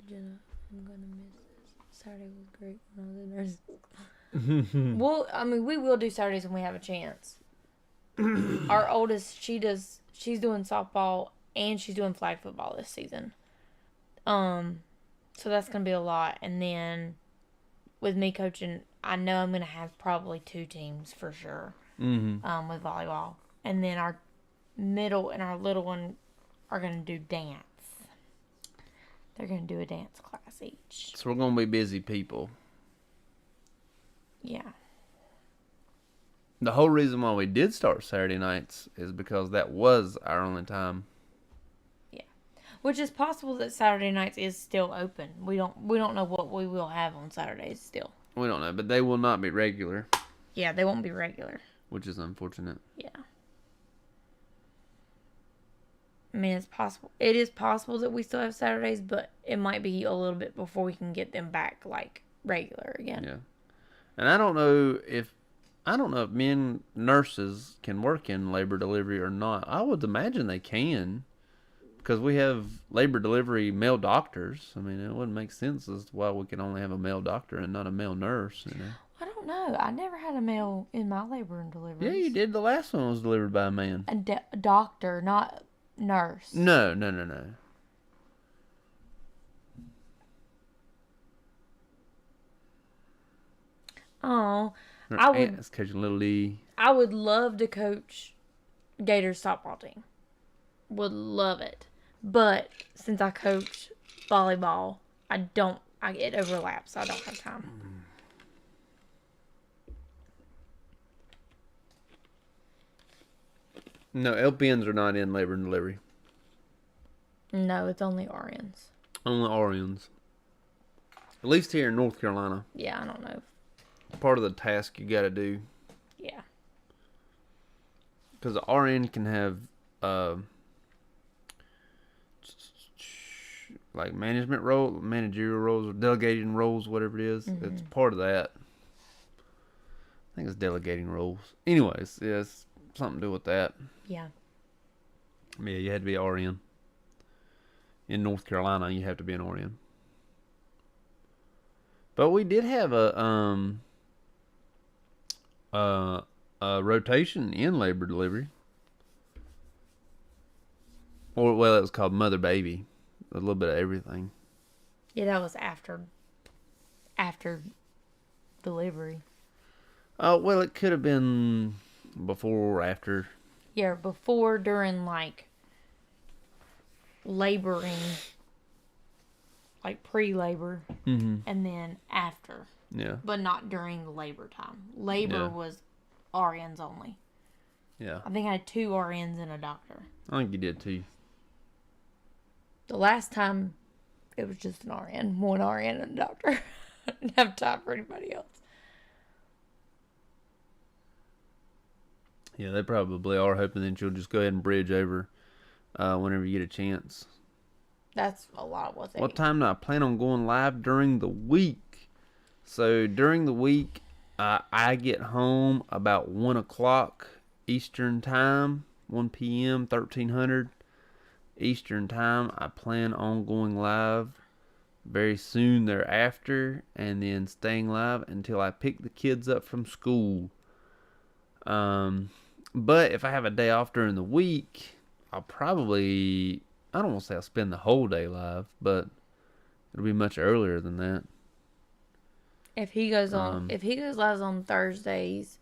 Jenna, I'm going to miss this. Saturday was great when I was in nursing. Well, I mean, we will do Saturdays when we have a chance. Our oldest, she's doing softball and she's doing flag football this season. So that's going to be a lot. And then with me coaching, I know I'm going to have probably 2 teams for sure. With volleyball. And then our middle and our little one are going to do dance. They're going to do a dance class each. So we're going to be busy people. Yeah. The whole reason why we did start Saturday nights is because that was our only time. Yeah. Which is possible that Saturday nights is still open. We don't know what we will have on Saturdays still. We don't know, but they will not be regular. Yeah, they won't be regular. Which is unfortunate. Yeah. I mean, it's possible. It is possible that we still have Saturdays, but it might be a little bit before we can get them back like regular again. Yeah. And I don't know if men nurses can work in labor delivery or not. I would imagine they can, because we have labor delivery male doctors. I mean, it wouldn't make sense as to why we can only have a male doctor and not a male nurse, I don't know. I never had a male in my labor and delivery. Yeah, you did. The last one was delivered by a man. A doctor, not nurse. No. Oh, Her I would. aunt is coaching Little League. I would love to coach Gators softball team. would love it. But since I coach volleyball, it overlaps, so I don't have time. No, LPNs are not in labor and delivery. No, it's only RNs. Only RNs. At least here in North Carolina. Yeah, I don't know. Part of the task you got to do. Yeah. Because the RN can have like managerial roles, or delegating roles, whatever it is. Mm-hmm. It's part of that. I think it's delegating roles. Anyways, yeah, it's something to do with that. Yeah. Yeah, you had to be an RN. In North Carolina, you have to be an RN. But we did have a rotation in labor delivery. Or, well, it was called mother baby. A little bit of everything. Yeah, that was after delivery. Well, it could have been before or after. Yeah, before, during, like, laboring, like pre-labor, Mm-hmm. and then after. Yeah. But not during the labor time. Labor Yeah. was RNs only. Yeah. I think I had 2 RNs and a doctor. I think you did too. The last time, it was just an RN. 1 RN and a doctor. I didn't have time for anybody else. Yeah, they probably are hoping that you'll just go ahead and bridge over whenever you get a chance. That's a lot of what they What time do I plan on going live during the week? So during the week, I get home about 1 o'clock Eastern time, 1 p.m., 1300 Eastern time. I plan on going live very soon thereafter, and then staying live until I pick the kids up from school. But if I have a day off during the week, I'll probably, I don't want to say I'll spend the whole day live, but it'll be much earlier than that. If he goes live on Thursdays,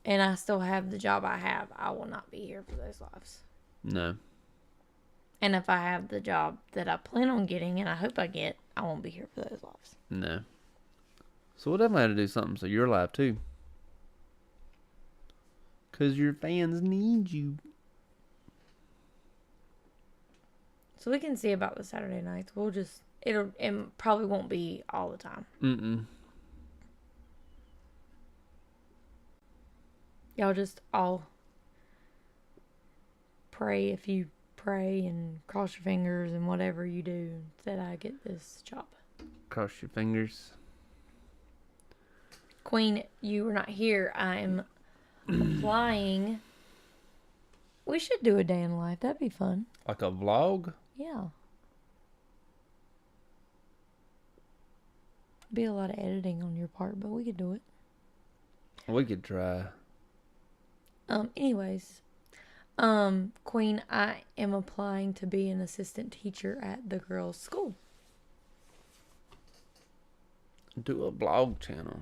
and I still have the job I have, I will not be here for those lives. No. And if I have the job that I plan on getting, and I hope I get, I won't be here for those lives. No. So we'll definitely have to do something so you're live too. Because your fans need you. So we can see about the Saturday nights. It probably won't be all the time. Mm-mm. Y'all just all pray if you pray and cross your fingers and whatever you do that I get this job. Cross your fingers. Queen, you were not here. I'm applying. We should do a day in life. That'd be fun. Like a vlog? Yeah. Be a lot of editing on your part, but we could do it. We could try. Anyways, Queen, I am applying to be an assistant teacher at the girls' school. Do a vlog channel.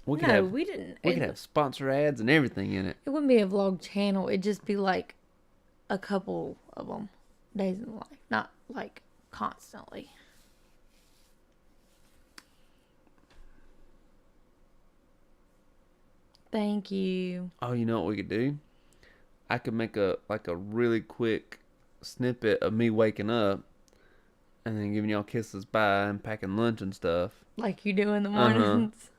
We could We didn't. We could have sponsor ads and everything in it. It wouldn't be a vlog channel. It'd just be like a couple of them, days in life, not like constantly. Thank you. Oh, you know what we could do? I could make a really quick snippet of me waking up and then giving y'all kisses bye and packing lunch and stuff. Like you do in the mornings.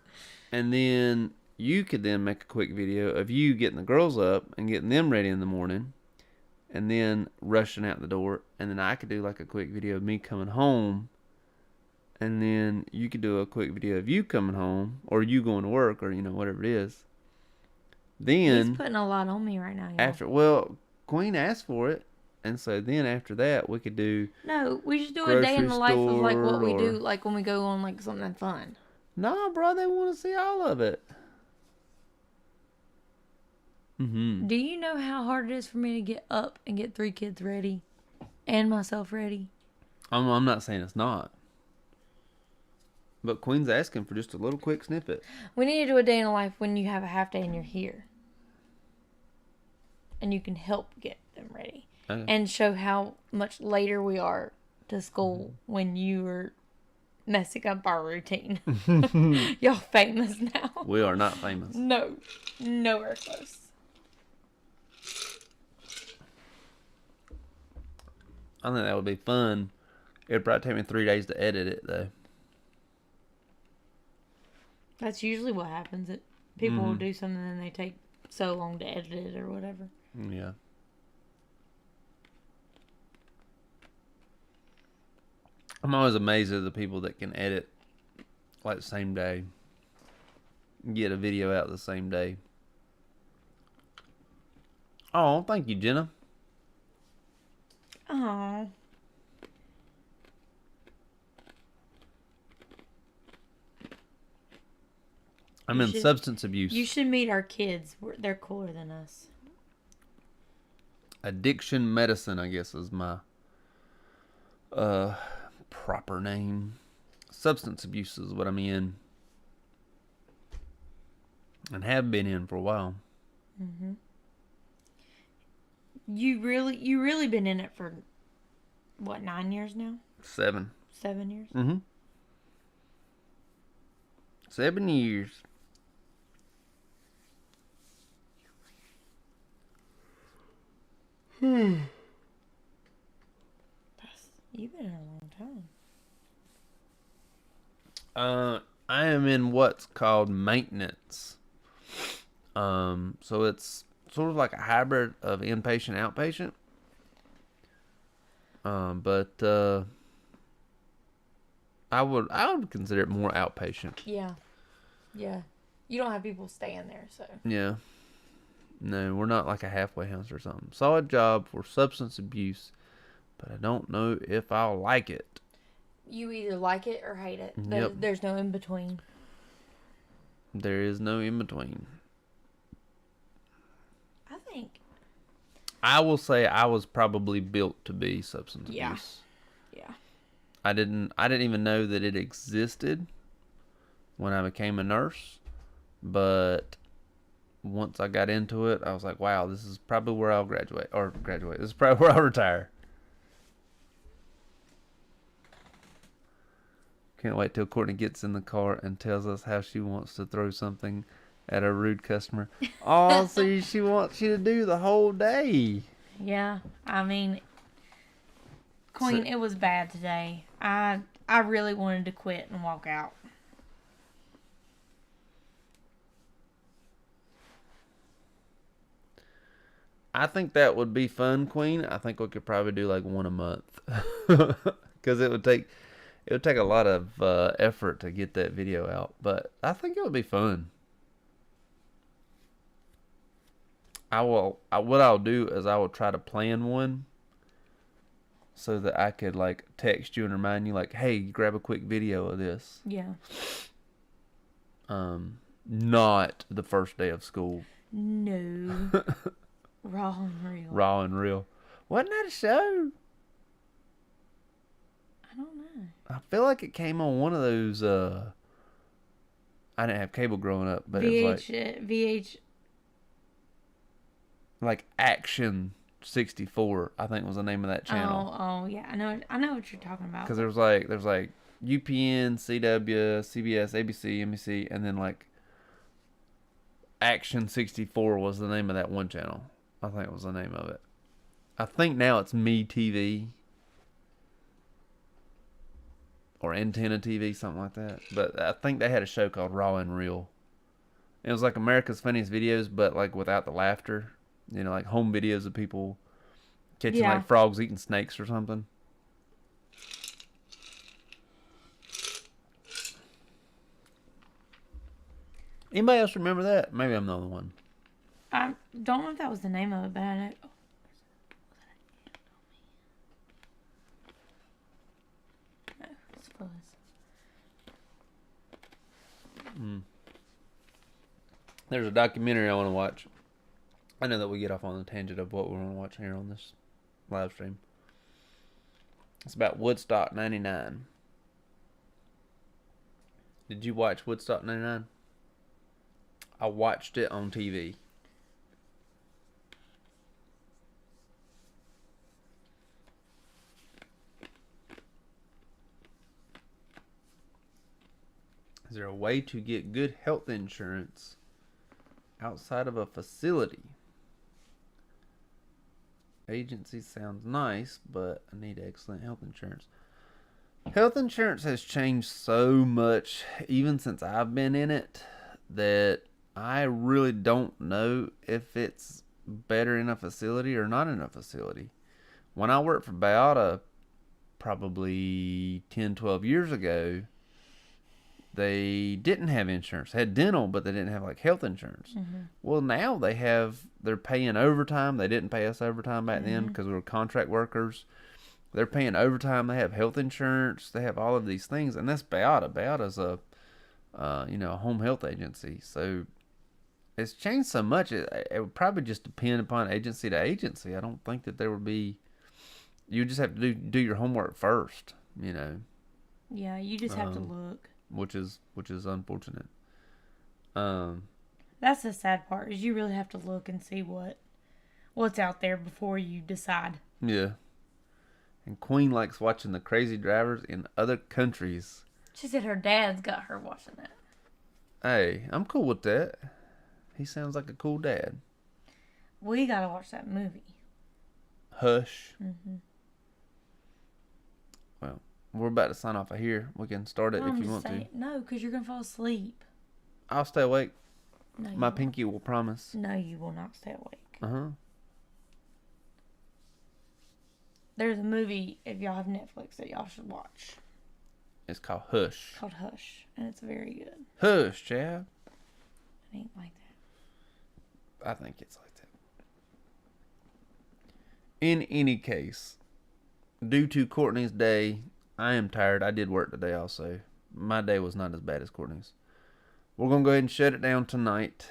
And then you could then make a quick video of you getting the girls up and getting them ready in the morning and then rushing out the door. And then I could do like a quick video of me coming home. And then you could do a quick video of you coming home or you going to work or, whatever it is. Then He's putting a lot on me right now, y'all. Queen asked for it. And so then after that, we could do... No, we should do a day in the life of like what we do, or... like when we go on like something fun. Nah, bro, they want to see all of it. Mm-hmm. Do you know how hard it is for me to get up and get 3 kids ready and myself ready? I'm not saying it's not. But Queen's asking for just a little quick snippet. We need to do a day in the life when you have a half day and you're here. And you can help get them ready. Okay. And show how much later we are to school when you were messing up our routine. Y'all famous now. We are not famous. No. Nowhere close. I think that would be fun. It'd probably take me 3 days to edit it, though. That's usually what happens. People will do something and they take so long to edit it or whatever. Yeah. I'm always amazed at the people that can edit like the same day. Get a video out the same day. Oh, thank you, Jenna. Oh. I'm in substance abuse. You should meet our kids. They're cooler than us. Addiction medicine, I guess, is my proper name. Substance abuse is what I'm in. And have been in for a while. Mm-hmm. You really been in it for, what, 9 years now? 7. 7 years? Mm-hmm. 7 years. You've been in a long time. I am in what's called maintenance. So it's sort of like a hybrid of inpatient, outpatient. But I would consider it more outpatient. Yeah. Yeah. You don't have people staying there, so. Yeah. No, we're not like a halfway house or something. Solid job for substance abuse, but I don't know if I'll like it. You either like it or hate it. Yep. There's no in between. There is no in between. I think. I will say I was probably built to be substance abuse. Yeah. I didn't even know that it existed when I became a nurse, but once I got into it, I was like, wow, this is probably where I'll graduate. This is probably where I'll retire. Can't wait till Courtney gets in the car and tells us how she wants to throw something at a rude customer. Oh, see, she wants you to do the whole day. Yeah. I mean, Queen, it was bad today. I really wanted to quit and walk out. I think that would be fun, Queen. I think we could probably do like one a month. Because it would take a lot of effort to get that video out. But I think it would be fun. What I'll do is I will try to plan one so that I could like text you and remind you like, hey, grab a quick video of this. Yeah. Not the first day of school. No. Raw and real. Raw and real. Wasn't that a show? I don't know. I feel like it came on one of those. I didn't have cable growing up, but it was VH. like Action 64. I think was the name of that channel. Oh yeah, I know what you're talking about. Because there's like UPN, CW, CBS, ABC, NBC, and then like Action 64 was the name of that one channel. I think it was the name of it. I think now it's Me TV. Or Antenna TV, something like that. But I think they had a show called Raw and Real. It was like America's Funniest Videos, but like without the laughter. You know, like home videos of people catching like frogs eating snakes or something. Anybody else remember that? Maybe I'm the only one. I don't know if that was the name of it, but I know. No, it's close. There's a documentary I want to watch. I know that we get off on the tangent of what we want to watch here on this live stream. It's about Woodstock 99. Did you watch Woodstock 99? I watched it on TV. Is there a way to get good health insurance outside of a facility? Agency sounds nice, but I need excellent health insurance. Health insurance has changed so much, even since I've been in it, that I really don't know if it's better in a facility or not in a facility. When I worked for Bayada probably 10, 12 years ago, they didn't have insurance. They had dental, but they didn't have like health insurance. Well, now they're paying overtime. They didn't pay us overtime back then because we were contract workers. They're paying overtime. They have health insurance. They have all of these things, and that's Bayada. Bayada's a home health agency. So it's changed so much. It would probably just depend upon agency to agency. I don't think that there would be. You just have to do your homework first. Yeah, you just have to look. Which is unfortunate. That's the sad part, is you really have to look and see what's out there before you decide. Yeah. And Queen likes watching the crazy drivers in other countries. She said her dad's got her watching that. Hey, I'm cool with that. He sounds like a cool dad. We gotta watch that movie. Hush. Well, we're about to sign off of here. We can start it if you want to. No, because you're gonna fall asleep. I'll stay awake. No, My pinky will promise. No, you will not stay awake. Uh-huh. There's a movie, if y'all have Netflix, that y'all should watch. It's called Hush. Called Hush, and it's very good. Hush, Chad. It ain't like that. I think it's like that. In any case, due to Courtney's day, I am tired. I did work today also. My day was not as bad as Courtney's. We're going to go ahead and shut it down tonight.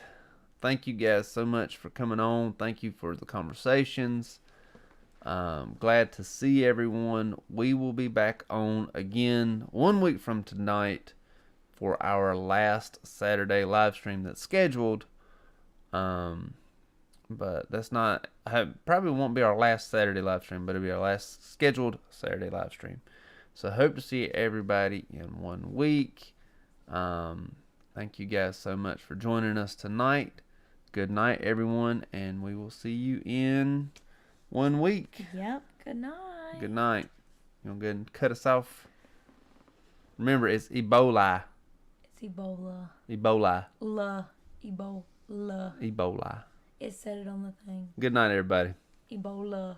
Thank you guys so much for coming on. Thank you for the conversations. Glad to see everyone. We will be back on again 1 week from tonight for our last Saturday live stream that's scheduled. But that's not, probably won't be our last Saturday live stream, but it'll be our last scheduled Saturday live stream. So hope to see everybody in 1 week. Thank you guys so much for joining us tonight. Good night, everyone, and we will see you in 1 week. Yep. Good night. Good night. You want to go ahead and cut us off? Remember, it's Ebola. It's Ebola. Ebola. Ebola. Ebola. It said it on the thing. Good night, everybody. Ebola.